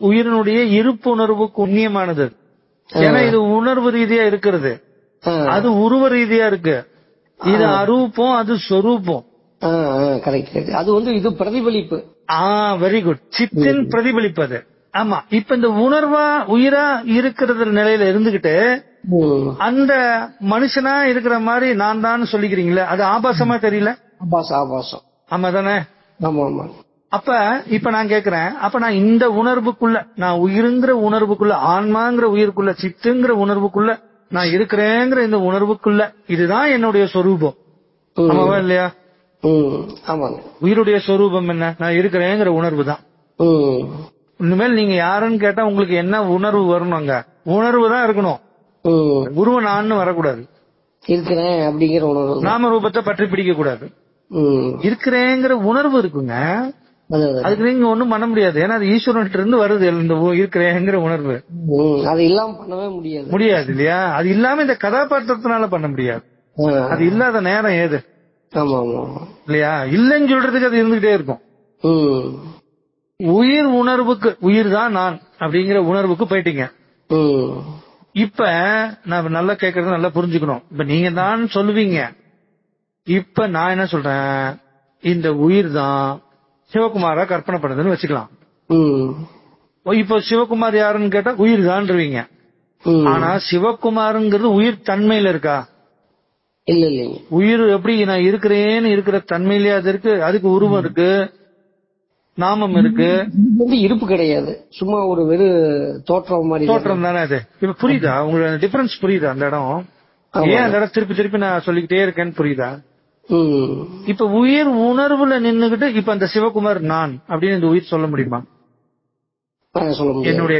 Speaker 2: உயிரினுடைய இருப்பு உணர்வுக்கு உண்ணியமானது. ஏன்னா இது உணர்வு ரீதியா இருக்கிறது, அது உருவ ரீதியா இருக்கு. இது அரூபம், அது சொரூபம்.
Speaker 1: அது இது பிரதிபலிப்பு.
Speaker 2: Very good. சித்தின் பிரதிபலிப்பு அது. ஆமா. இப்ப இந்த உணர்வா உயிரா இருக்கிற நிலையில இருந்துகிட்டு அந்த மனுஷனா இருக்கிற மாதிரி நான் தான் சொல்லிக்கிறீங்களே, அது ஆபாசமா தெரியல?
Speaker 1: ஆபாசம்.
Speaker 2: ஆமா தானே?
Speaker 1: ஆமா.
Speaker 2: அப்ப இப்ப நான் கேக்குறேன், அப்ப நான் இந்த உணர்வுக்குள்ள, நான் உயிருங்கிற உணர்வுக்குள்ள, ஆன்மாங்கிற உயிருக்குள்ள, சித்துங்கிற உணர்வுக்குள்ள நான் இருக்கிறேங்கிற இந்த உணர்வுக்குள்ள, இதுதான் என்னுடைய சொரூபம். ஆமாவா இல்லையா?
Speaker 1: ஆமாங்க.
Speaker 2: உயிருடைய சொரூபம் என்ன? நான் இருக்கிறேங்கிற உணர்வு தான். இனிமேல் நீங்க யாருன்னு கேட்டா உங்களுக்கு என்ன உணர்வு வரணும்? அங்க உணர்வு தான் இருக்கணும். உருவம் நான் வரக்கூடாது.
Speaker 1: இருக்கிறேன் அப்படிங்கிற உணர்வு,
Speaker 2: நாம ரூபத்தை பற்றி பிடிக்க கூடாது. இருக்கிறேங்கிற உணர்வு இருக்குங்க. அதுக்கு நீங்க ஒண்ணும் பண்ண முடியாது. ஏன்னா அது ஈஸ்வரன் இருந்து வருது. இந்த இருக்கிறேங்கிற உணர்வு
Speaker 1: அது இல்லாம பண்ணவே முடியாது
Speaker 2: இல்லையா? அது இல்லாம இந்த கதாபாத்திரத்தினால பண்ண முடியாது. அது இல்லாத நேரம் ஏது இல்லையா? இல்லைன்னு சொல்றதுக்கு அது இருந்துகிட்டே இருக்கும். உயிர் உணர்வுக்கு, உயிர் தான் நான் அப்படிங்கிற உணர்வுக்கு போயிட்டீங்க. இப்ப நான் நல்லா கேக்குறது நல்லா புரிஞ்சுக்கணும். இப்ப நீங்க தான் சொல்லுவீங்க. இப்ப நான் என்ன சொல்றேன், இந்த உயிர் தான் சிவகுமாரா கற்பனை பண்ணுதுன்னு வச்சுக்கலாம். இப்ப சிவகுமார் யாருன்னு கேட்டா உயிர் தான்வீங்க. ஆனா சிவகுமாருங்கிறது உயிர் தன்மையில இருக்கா?
Speaker 1: இல்ல.
Speaker 2: உயிர் எப்படி நான் இருக்கிறேன்னு இருக்கிற தன்மையிலேயே அது இருக்கு. அதுக்கு உருவம் இருக்கு, நாமம் இருக்கு.
Speaker 1: இருப்பு கிடையாது, சும்மா ஒரு வெறு தோற்றம் மாதிரி.
Speaker 2: தோற்றம் தானே அது. இப்ப புரியுதா உங்களுக்கு டிஃபரன்ஸ்? புரியுதா அந்த இடம்? ஏன் அந்த இடம் திருப்பி நான் சொல்லிக்கிட்டே இருக்கேன்னு புரியுதா? இப்ப உயிர் உணர்வுல நின்னுகிட்டு இப்ப அந்த சிவகுமார் நான் அப்படின்னு இந்த உயிர் சொல்ல முடியுமா? என்னுடைய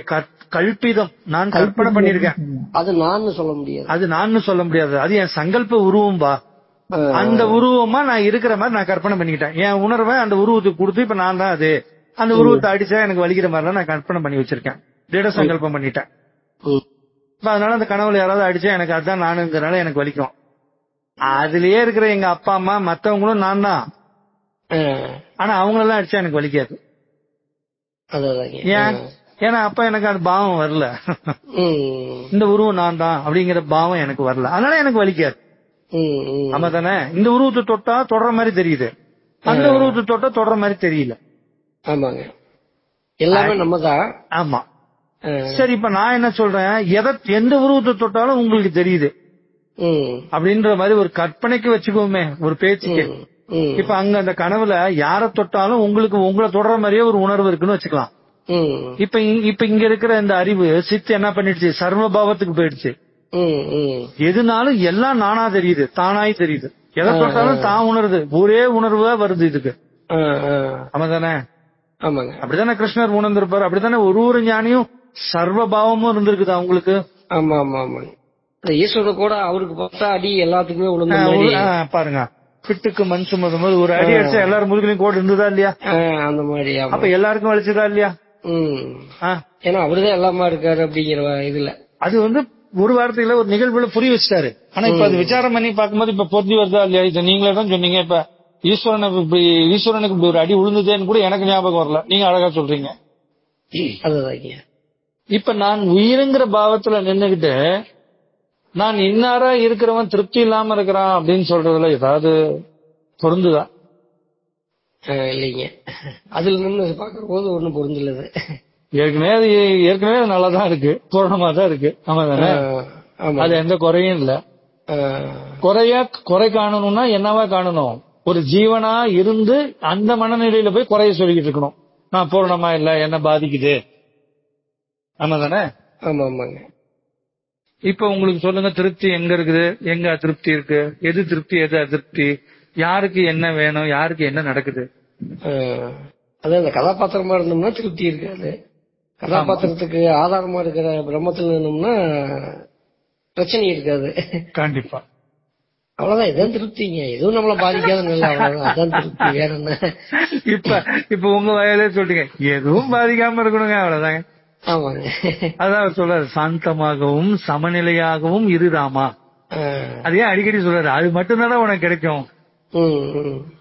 Speaker 2: கல்பிதம், நான் கற்பனை பண்ணிருக்கேன்.
Speaker 1: அது நான் சொல்ல முடியாது.
Speaker 2: அது நான் சொல்ல முடியாது. அது என் சங்கல்ப உருவம்பா. அந்த உருவமா நான் இருக்கிற மாதிரி நான் கற்பனை பண்ணிக்கிட்டேன். என் உணர்வை அந்த உருவத்துக்கு கொடுத்து இப்ப நான் தான் அது. அந்த உருவத்தை அடிச்சா எனக்கு வலிக்கிற மாதிரி நான் கற்பனை பண்ணி வச்சிருக்கேன். திட சங்கல்பம் பண்ணிட்டேன். அதனால அந்த கனவுல யாராவது அடிச்சா எனக்கு அதுதான் நானுங்கிறனால எனக்கு வலிக்கும். அதுலயே இருக்கிற எங்க அப்பா அம்மா மத்தவங்களும் நான் தான். ஆனா அவங்களெல்லாம் அடிச்சா எனக்கு வலிக்காது. ஏன்னா அப்ப எனக்கு அது பாவம் வரல. இந்த உருவம் நான் தான் அப்படிங்கிற பாவம் எனக்கு வரல, அதனால எனக்கு வலிக்காது. ஆமா தானே? இந்த உருவத்தை தொட்டா தொடர மாதிரி தெரியுது, அந்த உருவத்தை தொட்டா தொடர மாதிரி தெரியல.
Speaker 1: ஆமாங்க, எல்லாமே நம்ம தான்.
Speaker 2: ஆமா. சரி, இப்ப நான் என்ன சொல்றேன், எந்த உருவத்தை தொட்டாலும் உங்களுக்கு தெரியுது. அப்படின்ற மாதிரி ஒரு கற்பனைக்கு வச்சுக்கோமே, ஒரு பேச்சுக்கு. இப்ப அங்க அந்த கனவுல யார தொட்டாலும் உங்களுக்கு உங்களை தொடர மாதிரியே ஒரு உணர்வு இருக்குன்னு வச்சுக்கலாம். இப்ப இங்க இருக்கிற இந்த அறிவு சித்து என்ன பண்ணிடுச்சு, சர்வபாவத்துக்கு போயிடுச்சு. எதுனாலும் எல்லாம் நானா தெரியுது, தானாய் தெரியுது. எதை தொட்டாலும் தான் உணருது, ஒரே உணர்வா வருது இதுக்கு. ஆமாதானே? அப்படித்தானே கிருஷ்ணர் உணர்ந்திருப்பாரு. அப்படித்தானே ஒரு ஞானியும் சர்வபாவமும் இருந்திருக்குது அவங்களுக்கு.
Speaker 1: ஆமா ஆமா ஆமா. ஈஸ்வரர் கூட அவருக்கு பார்த்தா அடி எல்லாத்துக்குமே உணர்ந்து
Speaker 2: பாருங்க, பிட்டுக்கு மண் சுமதும் போது ஒரு அடி அடிச்சா எல்லாரும் முதுகலையும் கோடு இருந்ததா இல்லையா? அந்த மாதிரி. அப்ப எல்லாருக்கும் வலிச்சதா இல்லையா? ஏன்னா அவருதான் எல்லாமா இருக்காரு அப்படிங்கிற இதுல அது ஒரு வார்த்தையில ஒரு நிகழ்வுல புரிய வச்சுட்டாரு. ஆனா இப்ப அது விசாரம் பண்ணி பார்க்கும்போது இப்ப பொருத்தி வருதா இல்லையா? இதை நீங்களே தான் சொன்னீங்க. இப்ப ஈஸ்வரனுக்கு இப்படி ஒரு அடி விழுந்ததேன்னு கூட எனக்கு ஞாபகம் வரல, நீங்க அழகா சொல்றீங்க. அதுதான். இப்ப நான் உயிருங்கிற பாவத்துல நின்னுகிட்டு நான் இன்னாரா இருக்கிறவன் திருப்தி இல்லாம இருக்கிறான் அப்படின்னு சொல்றதுல ஏதாவது பொருந்துதா? இல்லைங்க, அதுல நின்று பாக்குற போது ஒண்ணும் பொருந்துள்ளது. ஏற்கனவே நல்லாதான் இருக்கு, பூரணமா தான் இருக்கு. ஆமா தானே? அது எந்த குறையும் இல்ல. குறை காணணும்னா என்னவா காணணும்? ஒரு ஜீவனா இருந்து அந்த மனநிலையில போய் குறைய சொல்லிக்கிட்டு இருக்கணும். நான் பூரணமா இல்ல, என்ன பாதிக்குது. ஆமா தானே? ஆமா ஆமாங்க. இப்ப உங்களுக்கு சொல்லுங்க, திருப்தி எங்க இருக்குது, எங்க அதிருப்தி இருக்கு, எது திருப்தி எது அதிருப்தி, யாருக்கு என்ன வேணும், யாருக்கு என்ன நடக்குது? அதான் இந்த கதாபாத்திரமா இருந்தோம்னா திருப்தி இருக்காது. கதாபாத்திரத்துக்கு ஆதாரமா இருக்கிற பிரம்மத்துல இருந்தோம்னா பிரச்சனை இருக்காது. கண்டிப்பா. அவ்வளவுதான், இதுதான் திருப்திங்க. எதுவும் நம்மள பாதிக்காத அதான் திருப்தி, வேற என்ன? இப்ப உங்க வயலே சொல்றீங்க, எதுவும் பாதிக்காம இருக்கணுங்க, அவ்வளவுதாங்க. ஆமாங்க. அதான் சொல்றாரு, சாந்தமாகவும் சமநிலையாகவும் இருராமா. அதே அடிக்கடி சொல்றாரு, அது மட்டும்தானே உனக்கு கிடைக்கும்.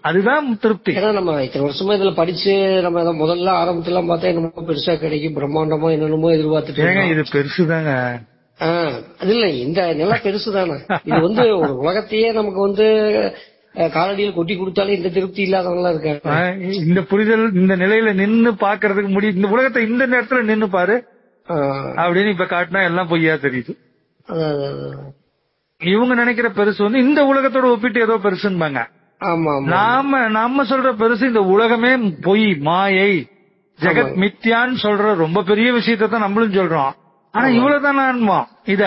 Speaker 2: அதுதான் திருப்தி. ஏன்னா நம்ம இத்தனை வருஷமா இதுல படிச்சு நம்ம முதல்ல ஆரம்பத்துல பார்த்தா என்னமோ பெருசா கிடைக்கும், பிரம்மாண்டமா என்னென்னமோ எதிர்பார்த்துட்டு இது பெருசுதாங்க. அது இல்ல, இந்த நிலை பெருசுதானே. இது ஒரு உலகத்தையே நமக்கு காலடியில் கொட்டி கொடுத்தாலும் இந்த திருப்தி இல்லாதவங்களா இருக்காங்க. இந்த புரிதல் இந்த நிலையில நின்னு பாக்குறதுக்கு முடியும். இந்த உலகத்தை இந்த நேரத்துல நின்னு பாரு அப்படின்னு இப்ப காட்டினா எல்லாம் பொய்யா தெரியுது. இவங்க நினைக்கிற பெருசு இந்த உலகத்தோட ஒப்பிட்டு ஏதோ பெருசுன்பாங்க. நாம சொல்ற பெருசு இந்த உலகமே பொய், மாயை, ஜெகத் மித்யான்னு சொல்ற ரொம்ப பெரிய விஷயத்த தான் நம்மளும் சொல்றோம். ஆனா இவ்வளவுதான் ஆன்மா. இத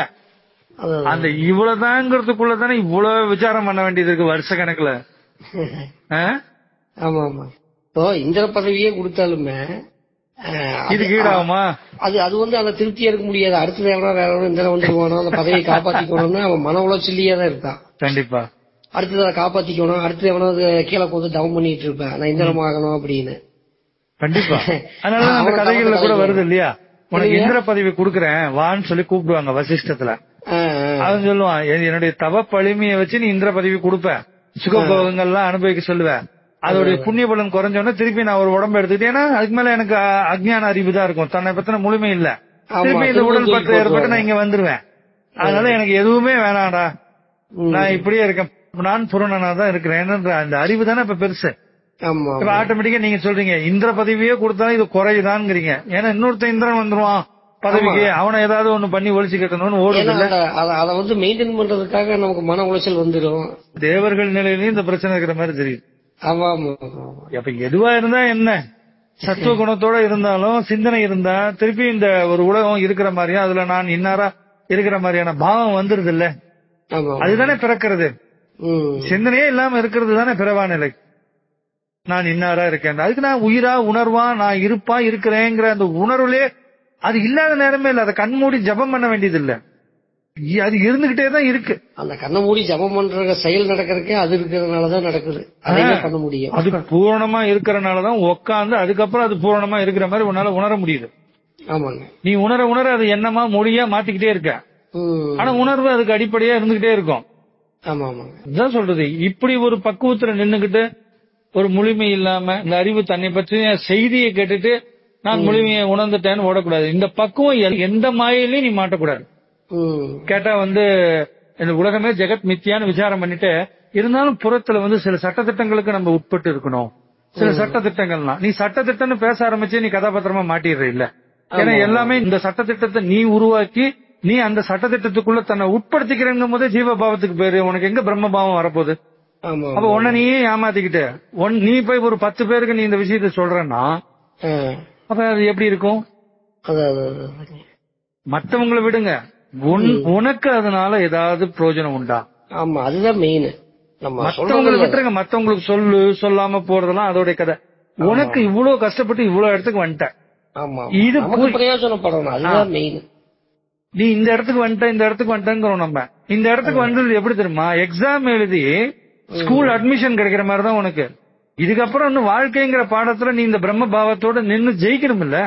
Speaker 2: அந்த இவ்வளவுதாங்கிறதுக்குள்ளதானே இவ்வளவு விசாரம் பண்ண வேண்டியது இருக்கு வருஷ கணக்குல. ஆமா ஆமா. இந்திர பதவியே கொடுத்தாலுமே இது கீழாகுமா? அது அந்த திருப்தியா இருக்க முடியாது. அடுத்தது எவனா வேற இந்திரம் வந்துருவானோ, அந்த பதவியை காப்பாத்திக்கணும்னு அவன் மன உளைச்சல்லையே தான் இருக்கான். கண்டிப்பா. அடுத்தது அதை காப்பாத்திக்கணும், அடுத்தது எவனாவது கீழே போது தவம் பண்ணிட்டு இருப்பேன், நான் இந்திரம் ஆகணும் அப்படின்னு. கண்டிப்பா. அதனால அந்த கதைகள்ல கூட வருது இல்லையா, உனக்கு இந்திர பதவி கொடுக்கறேன் வான்னு சொல்லி கூப்பிடுவாங்க வசிஷ்டத்துல. அவன் சொல்லுவான், என்னுடைய தவ பழிமையை வச்சு நீ இந்திர பதவி கொடுப்ப, சுகபோகங்கள்லாம் அனுபவிக்க சொல்லுவேன், அதோடைய புண்ணிய பலன் குறைஞ்சோன்னா திருப்பி நான் ஒரு உடம்பு எடுத்துக்கிட்டேன். ஏன்னா அதுக்கு மேல எனக்கு அஜ்ஞான அறிவு தான் இருக்கும், தன்னை பத்தின முழுமை இல்ல. திருப்பி இந்த உடல் பற்று ஏற்பட்டு நான் இங்க வந்துருவேன். அதனால எனக்கு எதுவுமே வேணாடா, நான் இப்படியே இருக்கேன், நான் பூரணனா தான் இருக்கிறேன். அந்த அறிவு தானே இப்ப பெருசு. இப்ப ஆட்டோமேட்டிக்கா நீங்க சொல்றீங்க இந்திர பதவியே கொடுத்தாலும் இது குறையுதான்ங்கிறீங்க. ஏன்னா இன்னொருத்த இந்திரன் வந்துருவான் பதவிக்கு, அவனை ஏதாவது ஒண்ணு பண்ணி ஒழிச்சு கட்டணும்னு ஓடுது. அதை மெயின்டைன் பண்றதுக்காக நமக்கு மன உளைச்சல் வந்துடும். தேவர்கள் நிலையிலயும் இந்த பிரச்சனை இருக்கிற மாதிரி தெரியுது. அப்ப எதுவா இருந்தா என்ன, சத்துவ குணத்தோட இருந்தாலும் சிந்தனை இருந்தா திருப்பி இந்த ஒரு உலகம் இருக்கிற மாதிரியும் அதுல நான் இன்னாரா இருக்கிற மாதிரியான பாவம் வந்துருது இல்ல, அதுதானே பிறக்கிறது. சிந்தனையே இல்லாம இருக்கிறது தானே பிறவா நிலை. நான் இன்னாரா இருக்கேன், அதுக்கு நான் உயிரா உணர்வா நான் இருப்பா இருக்கிறேங்கிற அந்த உணர்வுலே அது இல்லாத நேரமே இல்ல. அதை கண்மூடி ஜபம் பண்ண வேண்டியது இல்ல, அது இருந்துகிட்டே தான் இருக்கு. அந்த கண்ணை மூடி ஜபம் பண்ற செயல் நடக்கிறதுக்கே அது இருக்கிறதுனாலதான் நடக்குது. அதையும் பண்ண முடியும். அது பூரணமா இருக்கிறனாலதான் உட்காந்து அதுக்கப்புறம் அது பூரணமா இருக்கிற மாதிரி உன்னால உணர முடியுது. ஆமாங்க. நீ உணர அது என்னமா மொழியா மாத்திக்கிட்டே இருக்க. ஆனா உணர்வு அதுக்கு அடிப்படையா இருந்துகிட்டே இருக்கும். ஆமா ஆமா. இதுதான் சொல்றது, இப்படி ஒரு பக்குவத்துல நின்னுகிட்டு ஒரு முழுமை இல்லாம இந்த அறிவு தன்னை பற்றிய செய்தியை கேட்டுட்டு நான் முழுமையை உணர்ந்துட்டேன்னு ஓடக்கூடாது. இந்த பக்குவம் எந்த மாயிலையும் நீ மாட்டக்கூடாது. கேட்டா இந்த உலகமே ஜெகத் மித்தியான்னு விசாரம் பண்ணிட்டு இருந்தாலும் புறத்துல சில சட்டத்திட்டங்களுக்கு நம்ம உட்பட்டு இருக்கணும். சில சட்டத்திட்டங்கள்னா நீ சட்டத்திட்டம்னு பேச ஆரம்பிச்சு நீ கதாபாத்திரமா மாட்டிடுற இல்ல. ஏன்னா எல்லாமே இந்த சட்டத்திட்டத்தை நீ உருவாக்கி நீ அந்த சட்டத்திட்டத்துக்குள்ள தன்னை உட்படுத்திக்கிறங்கும் போதே ஜீவபாவத்துக்கு பேரு. உனக்கு எங்க பிரம்ம பாவம் வரப்போகுது?
Speaker 1: ஆமா
Speaker 2: அப்ப உன்ன நீயே ஏமாத்திக்கிட்டு நீ போய் ஒரு 10 பேருக்கு நீ இந்த விஷயத்த சொல்றன்னா அப்ப அது எப்படி இருக்கும்? மத்தவங்களை விடுங்க, உனக்கு அதனால ஏதாவது பிரயோஜனம் உண்டா?
Speaker 1: ஆமா, அதுதான் மெயின்.
Speaker 2: மத்தவங்களை விட்டுருங்க, மத்தவங்களுக்கு சொல்லு சொல்லாம போறதெல்லாம் அதோட கதை. உனக்கு இவ்வளவு கஷ்டப்பட்டு இவ்வளவு இடத்துக்கு வந்துட்ட,
Speaker 1: இது பிரயோஜனப்படணும், அதுதான் மெயின்.
Speaker 2: நீ இந்த இடத்துக்கு வந்துட்டேங்கிறோம். நம்ம இந்த இடத்துக்கு வந்தது எப்படி தெரியுமா? எக்ஸாம் எழுதி ஸ்கூல் அட்மிஷன் கிடைக்கிற மாதிரிதான் உனக்கு. இதுக்கப்புறம் இன்னும் வாழ்க்கைங்கிற பாடத்துல நீ இந்த பிரம்ம பாவத்தோட நின்னு ஜெயிக்கணும் இல்ல?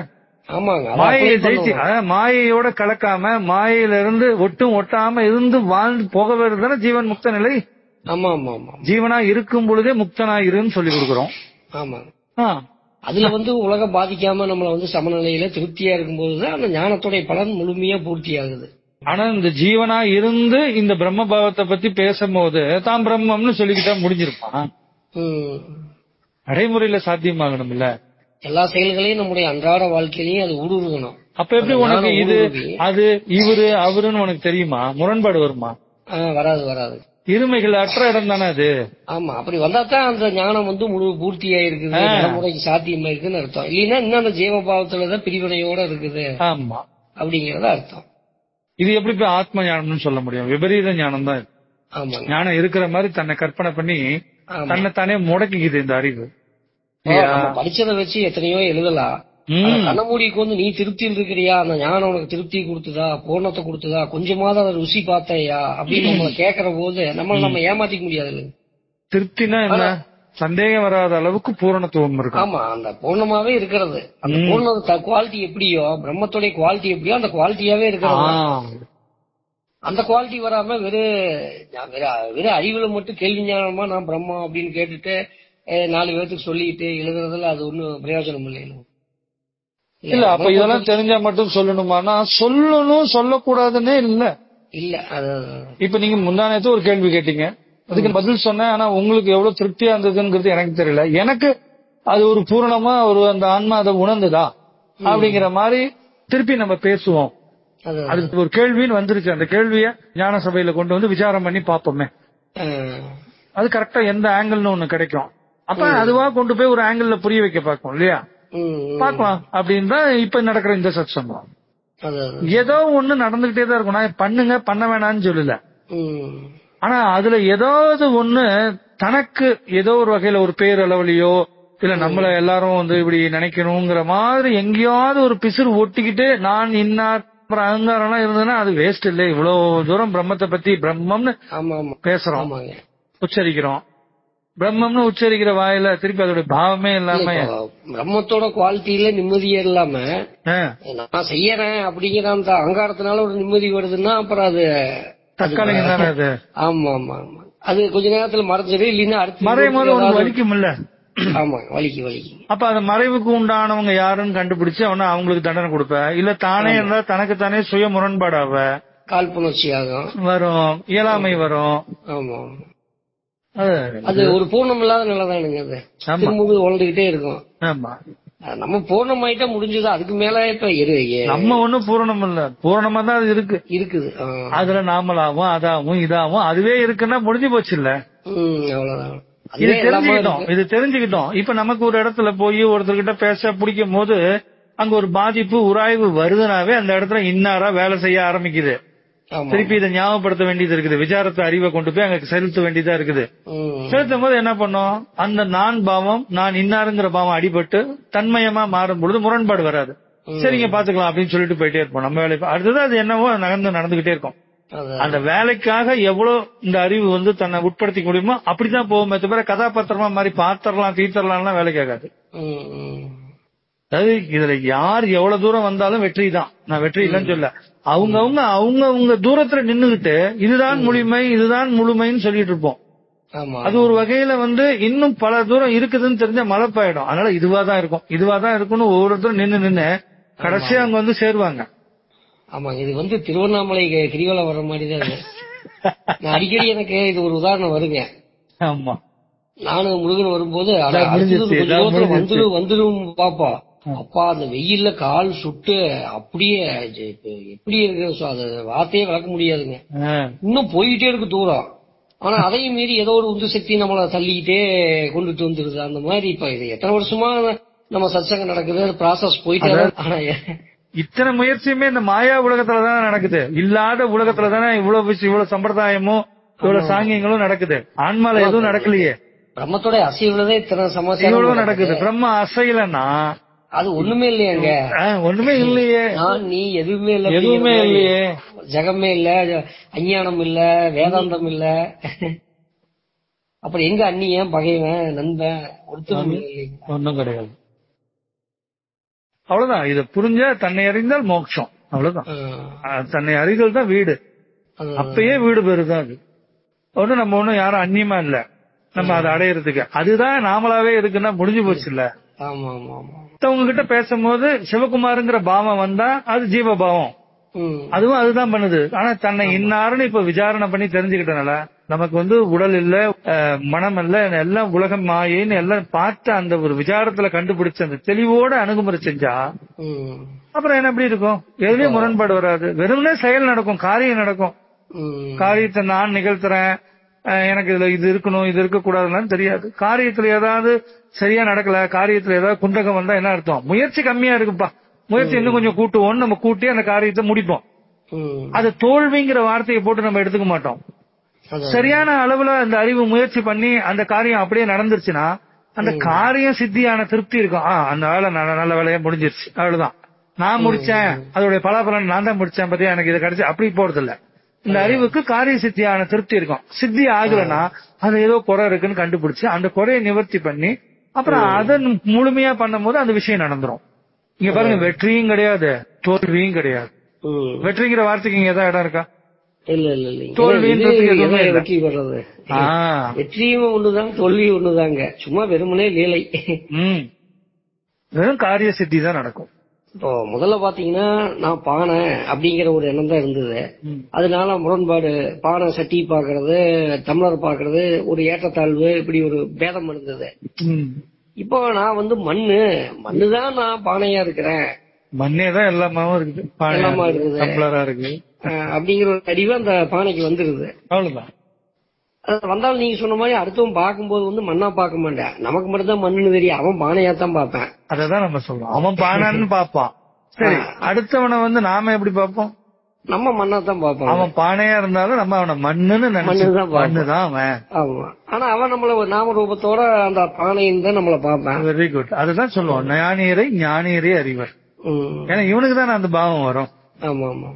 Speaker 2: மாயையை ஜெயிச்சு மாயையோட கலக்காம மாயையில இருந்து ஒட்டும் ஒட்டாம இருந்து வாழ்ந்து போக வேறதுதானே ஜீவன் முக்த நிலை. ஜீவனா இருக்கும் பொழுதே முக்தனா இருன்னு சொல்லி கொடுக்கறோம்.
Speaker 1: அதுல உலகம் பாதிக்காம நம்மள சமநிலையில திருப்தியா இருக்கும்போதுதான் அந்த ஞானத்துடைய பலன் முழுமையா பூர்த்தி ஆகுது.
Speaker 2: ஆனா இந்த ஜீவனா இருந்து இந்த பிரம்ம பாவத்தை பத்தி பேசும்போது தான் பிரம்மம்னு சொல்லிக்கிட்டா முடிஞ்சிருப்பான். நடைமுறையில சாத்தியமாகணும் இல்ல?
Speaker 1: எல்லா செயல்களையும் நம்முடைய அன்றாட வாழ்க்கையிலையும் அது ஊடுருவணும்.
Speaker 2: அப்ப எப்படி உனக்கு இது அது இவரு அவருன்னு உனக்கு தெரியுமா? முரண்பாடு வருமா?
Speaker 1: வராது.
Speaker 2: இருமைகள் அற்ற இடம் தானே அது.
Speaker 1: ஆமா, அப்படி வந்தாதான் அந்த ஞானம் முழு பூர்த்தியா இருக்குது, தலைமுறைக்கு சாத்தியமா இருக்குன்னு அர்த்தம். இல்லைன்னா இன்னும் அந்த ஜீவபாவத்துலதான் பிரிவினையோட இருக்குது.
Speaker 2: ஆமா,
Speaker 1: அப்படிங்கறத அர்த்தம்.
Speaker 2: இது எப்படி போய் ஆத்ம ஞானம்னு சொல்ல முடியும்? விபரீத ஞானம் தான்.
Speaker 1: ஆமா,
Speaker 2: ஞானம் இருக்கிற மாதிரி தன்னை கற்பனை பண்ணி தன்னைத்தானே முடக்கிக்குது இந்த அறிவு.
Speaker 1: படிச்சதை வச்சு எத்தனையோ எழுதலாம். கண்ணமூடிக்கு நீ திருப்தியில் இருக்கிறியா, அந்த ஞானம் உனக்கு திருப்தி கொடுத்துதா, பூர்ணத்தை கொடுத்துதா, கொஞ்சமாவது அதை ருசி பார்த்தையா அப்படின்னு நம்மளை கேட்கற போது நம்ம ஏமாத்திக்க முடியாது.
Speaker 2: திருப்தினா என்ன? சந்தேகம் வராத அளவுக்கு பூரணத்துவம் இருக்கு.
Speaker 1: ஆமா, அந்த பூர்ணமாவே இருக்கிறது. அந்த பூர்ண குவாலிட்டி எப்படியோ, பிரம்மத்துடைய குவாலிட்டி எப்படியோ அந்த குவாலிட்டியாவே இருக்கிறது. அந்த குவாலிட்டி வராம வெறும் அறிவுல மட்டும் கேள்வி ஞானமா நான் பிரம்மா அப்படின்னு கேட்டுட்டு 4 பேருக்கு சொல்லிட்டு எழுதுறதுல அது ஒன்னும் பிரயோஜனம் இல்லை.
Speaker 2: இல்ல, அப்ப இதெல்லாம் தெரிஞ்சா மட்டும் சொல்லணுமானா சொல்லணும், சொல்லக்கூடாதுன்னே இல்ல. இப்ப நீங்க முந்தானத்து ஒரு கேள்வி கேட்டீங்க, அதுக்கு பதில் சொன்னேன். ஆனா உங்களுக்கு எவ்வளவு திருப்தியா இருந்ததுங்கிறது எனக்கு தெரியல. எனக்கு அது ஒரு பூரணமா ஒரு அந்த ஆன்மா அதை உணர்ந்ததா அப்படிங்கிற மாதிரி திருப்பி நம்ம பேசுவோம். அதுக்கு ஒரு கேள்வின்னு வந்துருச்சு. அந்த கேள்விய ஞான சபையில கொண்டு விசாரம் பண்ணி பாப்போமே, அது கரெக்டா எந்த ஆங்கிள்னு ஒண்ணு கிடைக்கும். அப்ப அதுவா கொண்டு போய் ஒரு ஆங்கிள் புரிய வைக்க பார்க்கும் இல்லையா? பாக்கலாம் அப்படின்னு தான் இப்ப நடக்கிற இந்த சத்சங்கம். ஏதோ ஒண்ணு நடந்துகிட்டே தான் இருக்கும். நான் பண்ணுங்க பண்ண வேணாம்னு சொல்லல. ஆனா அதுல ஏதாவது ஒண்ணு தனக்கு ஏதோ ஒரு வகையில ஒரு பேரளவுலயோ இல்ல நம்மள எல்லாரும் இப்படி நினைக்கணுங்கிற மாதிரி எங்கேயாவது ஒரு பிசுறு ஒட்டிக்கிட்டு நான் இன்னார் அகங்காரம் இருந்ததுன்னா அது வேஸ்ட் இல்ல. இவ்வளவு தூரம் பிரம்மத்தை பத்தி பிரம்மம்னு பேசுறோம், உச்சரிக்கிறோம். பிரம்மம்னு உச்சரிக்கிற வாயில திருப்பி அதோட பாவமே இல்லாம
Speaker 1: பிரம்மத்தோட குவாலிட்டியில நிம்மதியே இல்லாம நான் செய்யறேன் அப்படிங்கிற அந்த அகங்காரத்தினால ஒரு நிம்மதி வருதுன்னா அப்புறம் அது
Speaker 2: தற்காலிகம் தானே அது.
Speaker 1: ஆமா ஆமா ஆமா, அது கொஞ்ச நேரத்துல மறைஞ்சிரு. இல்லைன்னா அடுத்து
Speaker 2: மறையும் போது வலிக்கும் இல்ல?
Speaker 1: ஆமா, வலிக்கு.
Speaker 2: அப்ப அந்த மறைவுக்கு உண்டானவங்க யாருன்னு கண்டுபிடிச்சு அவங்களுக்கு தண்டனை கொடுப்ப. இல்ல தானே இருந்தா தனக்கு தானே சுய முரண்பாடாவ
Speaker 1: காழ்ப்புணர்ச்சி ஆகும்,
Speaker 2: வரும், இயலாமை வரும்.
Speaker 1: ஆமா, அது ஒரு பூர்ணம் இல்லாத நிலைதானுங்க. அது திரும்ப வளர்ந்துகிட்டே இருக்கும்.
Speaker 2: ஆமா,
Speaker 1: நம்ம பூர்ணமாயிட்டா முடிஞ்சது. அதுக்கு மேல இப்ப
Speaker 2: நம்ம ஒண்ணும் பூரணம் இல்ல, பூரணமா தான் அது இருக்குது. அதுல நாமளாவும் அதாவும் இதாவும் அதுவே இருக்குன்னா முடிஞ்சு போச்சு இல்ல?
Speaker 1: அவ்வளவுதான்.
Speaker 2: இது தெரிஞ்சுக்கிட்டோம். இப்ப நமக்கு ஒரு இடத்துல போய் ஒருத்தர்கிட்ட பேச பிடிக்கும் போது அங்க ஒரு பாதிப்பு உராய்வு வருதுனாவே அந்த இடத்துல இன்னாரா வேலை செய்ய ஆரம்பிக்குது. திருப்பி இதை ஞாபகப்படுத்த வேண்டியது இருக்குது. விசாரத்தை அறிவை கொண்டு போய் அங்க செலுத்த வேண்டியதா இருக்குது. செலுத்தும் போது என்ன பண்ணும், அந்த நான் பாவம் நான் இன்னாருங்கிற பாவம் அடிபட்டு தன்மயமா மாறும் பொழுது முரண்பாடு வராது. சரிங்க பாத்துக்கலாம் அப்படின்னு சொல்லிட்டு போயிட்டே இருப்போம் நம்ம வேலை. அடுத்தது அது என்னவோ நடந்துகிட்டே இருக்கும். அந்த வேலைக்காக எவ்வளவு இந்த அறிவு தன்னை உட்படுத்திக்க முடியுமோ அப்படிதான் போகுமே தவிர கதாபாத்திரமா மாதிரி பாத்திரலாம் தீர்த்தரலாம் வேலைக்காகாது. அதாவது இதுல யார் எவ்வளவு தூரம் வந்தாலும் வெற்றி தான். நான் வெற்றி இல்லைன்னு சொல்ல, அவங்க தூரத்துல நின்னுகிட்டு இதுதான் முழுமைன்னு சொல்லிட்டு இருப்போம். அது ஒரு வகையில இன்னும் பல தூரம் இருக்குதுன்னு தெரிஞ்ச மலப்பாயிடும். அதனால இதுவாதான் இருக்கும்னு ஒவ்வொருத்தரும் நின்னு கடைசியா அவங்க சேருவாங்க.
Speaker 1: ஆமா, இது திருவண்ணாமலை கிரிவலம் வர்ற மாதிரிதான். நான் அடிக்கடி எனக்கு இது ஒரு உதாரணம் வருங்க.
Speaker 2: ஆமா,
Speaker 1: நானும் முருகன் வரும்போது வந்துடும் பாப்பா, அப்பா அந்த வெயில்ல கால் சுட்டு அப்படியே எப்படி இருக்கு அது வார்த்தையே விளக்க முடியாதுங்க. இன்னும் போயிட்டே இருக்கு தூரம். ஆனா அதையும் மீறி ஏதோ ஒரு உந்து சக்தி நம்மள தள்ளிக்கிட்டே கொண்டுட்டு வந்துருது. அந்த மாதிரி இப்ப இது எத்தனை வருஷமா நம்ம சத்சங்கம் நடக்குது, ப்ராசஸ் போயிட்டே. ஆனா
Speaker 2: இத்தனை முயற்சியுமே இந்த மாயா உலகத்துலதானே நடக்குது. இல்லாத உலகத்துலதானே இவ்வளவு சம்பிரதாயமும் இவ்வளவு சாங்கியங்களும் நடக்குது. ஆன்மால எதுவும் நடக்கலையே.
Speaker 1: பிரம்மத்தோட அசைவுலதான் இத்தனை சமாச்சாரம்
Speaker 2: நடக்குது. பிரம்ம அசையலன்னா
Speaker 1: அது ஒண்ணுமே இல்லையாங்க.
Speaker 2: ஒண்ணுமே இல்லையே.
Speaker 1: நீ எதுவுமே இல்ல,
Speaker 2: எதுவுமே இல்லையே.
Speaker 1: ஜகமே இல்ல, அஞ்ஞானம் இல்ல, வேதாந்தம் இல்ல. அப்புறம் எங்க அந்நியன் பகைவன் நண்பன்
Speaker 2: ஒன்னும் கிடையாது. அவ்வளவுதான். இத புரிஞ்சா தன்னை அறிந்தால் மோட்சம். அவ்வளவுதான். தன்னை அறிதல் தான் வீடு. அப்பயே வீடு பெறுதான் அது. ஒன்னும் நம்ம ஒண்ணும் யாரும் அந்நியமா இல்ல நம்ம அதை அடையறதுக்கு. அதுதான் நாமளாவே இருக்குன்னா முடிஞ்சு போச்சு இல்ல. மத்தவங்க கிட்ட பேசும்போது சிவகுமாருங்கிற பாவம் வந்தா அது ஜீவபாவம். அதுவும் அதுதான் பண்ணுது. ஆனா தன்னை இன்னாருன்னு இப்ப விசாரணை பண்ணி தெரிஞ்சுக்கிட்டனால நமக்கு உடல் இல்ல, மனம் இல்ல, எல்லாம் உலகம் மாயின்னு எல்லாம் பார்த்து அந்த ஒரு விசாரத்துல கண்டுபிடிச்ச அந்த தெளிவோட அணுகுமுறை செஞ்சா அப்புறம் என்ன எப்படி இருக்கும்? எதுலயும் முரண்பாடு வராது. வெறுமனே செயல் நடக்கும், காரியம் நடக்கும். காரியத்தை நான் நிகழ்த்துறேன், எனக்கு இதுல இது இருக்கணும் இது இருக்க கூடாதுன்னு தெரியாது. காரியத்துல ஏதாவது சரியா நடக்கல, காரியத்துல ஏதாவது குண்டகம் வந்தா என்ன அர்த்தம்? முயற்சி கம்மியா இருக்குப்பா, முயற்சி இன்னும் கொஞ்சம் கூட்டுவோம், நம்ம கூட்டி அந்த காரியத்தை முடிப்போம். அது தோல்விங்கிற வார்த்தையை போட்டு நம்ம எடுத்துக்க மாட்டோம். சரியான அளவுல அந்த அறிவு முயற்சி பண்ணி அந்த காரியம் அப்படியே நடந்துருச்சுன்னா அந்த காரியம் சித்தியான திருப்தி இருக்கும். அந்த வேலை நல்ல வேலையா முடிஞ்சிருச்சு, அவ்வளவுதான். நான் முடிச்சேன், அதோடைய பலாபலன் நான் தான் முடிச்சேன், பத்தியா எனக்கு இது கிடைச்சு அப்படி போறது இல்ல. இந்த அறிவுக்கு காரிய சித்தியான திருப்தி இருக்கும். சித்தி ஆகலன்னா அது ஏதோ குறை இருக்குன்னு கண்டுபிடிச்சு அந்த குறையை நிவர்த்தி பண்ணி அப்புறம் அதை முழுமையா பண்ணும் போது அந்த விஷயம் நடந்துரும். இங்க பாருங்க, வெற்றியும் கிடையாது தோல்வியும் கிடையாது. வெற்றிங்கிற வார்த்தைக்கு இங்க ஏதாவது இடம் இருக்கா?
Speaker 1: இல்ல இல்ல இல்ல. வெற்றி பெறது வெற்றியும் ஒண்ணுதான், தோல்வியும் ஒண்ணுதாங்க. சும்மா வெறுமனே லீலை.
Speaker 2: வெறும் காரிய சித்தி தான் நடக்கும்.
Speaker 1: இப்போ முதல்ல பாத்தீங்கன்னா நான் பானை அப்படிங்கிற ஒரு எண்ணம் தான் இருந்தது. அதனால முரண்பாடு, பானை சட்டி பாக்குறது, டம்ளர் பாக்குறது, ஒரு ஏற்றத்தாழ்வு, இப்படி ஒரு பேதம் இருந்தது. இப்போ நான் மண்ணுதான் நான் பானையா இருக்கிறேன்,
Speaker 2: மண்ணே தான் எல்லாமாவும் இருக்குது,
Speaker 1: எல்லாமா இருக்குது,
Speaker 2: டம்ளரா இருக்கு
Speaker 1: அப்படிங்கிற ஒரு அறிவு அந்த பானைக்கு வந்துருது.
Speaker 2: அவ்வளவுதான்.
Speaker 1: வந்தாலும் நீங்க சொன்ன மாதிரி அடுத்தவன் பார்க்கும்போது மண்ணா பார்க்க மாட்டேன், நமக்கு மட்டும் தான் மண்ணுன்னு தெரியும், அவன் பானையா தான் பார்ப்பேன்.
Speaker 2: அததான் நம்ம சொல்றோம், அவன் பானைன்னு பார்ப்பான். சரி, அடுத்தவனை நாம எப்படி பார்ப்போம்?
Speaker 1: நம்ம மண்ணா தான் பார்ப்போம்.
Speaker 2: அவன் பானையா இருந்தாலும் நம்ம அவனை மண்ணுன்னு மண்ணுதான் அவன். ஆமா.
Speaker 1: ஆனா அவன் நம்மள ஒரு நாம ரூபத்தோட அந்த பானைன்னு தான் நம்மள பார்ப்பேன்.
Speaker 2: Very good. அதுதான் சொல்லுவோம், ஞானியரை அறிவர். ஏன்னா இவனுக்கு தான் அந்த பாவம் வரும்.
Speaker 1: ஆமா ஆமா.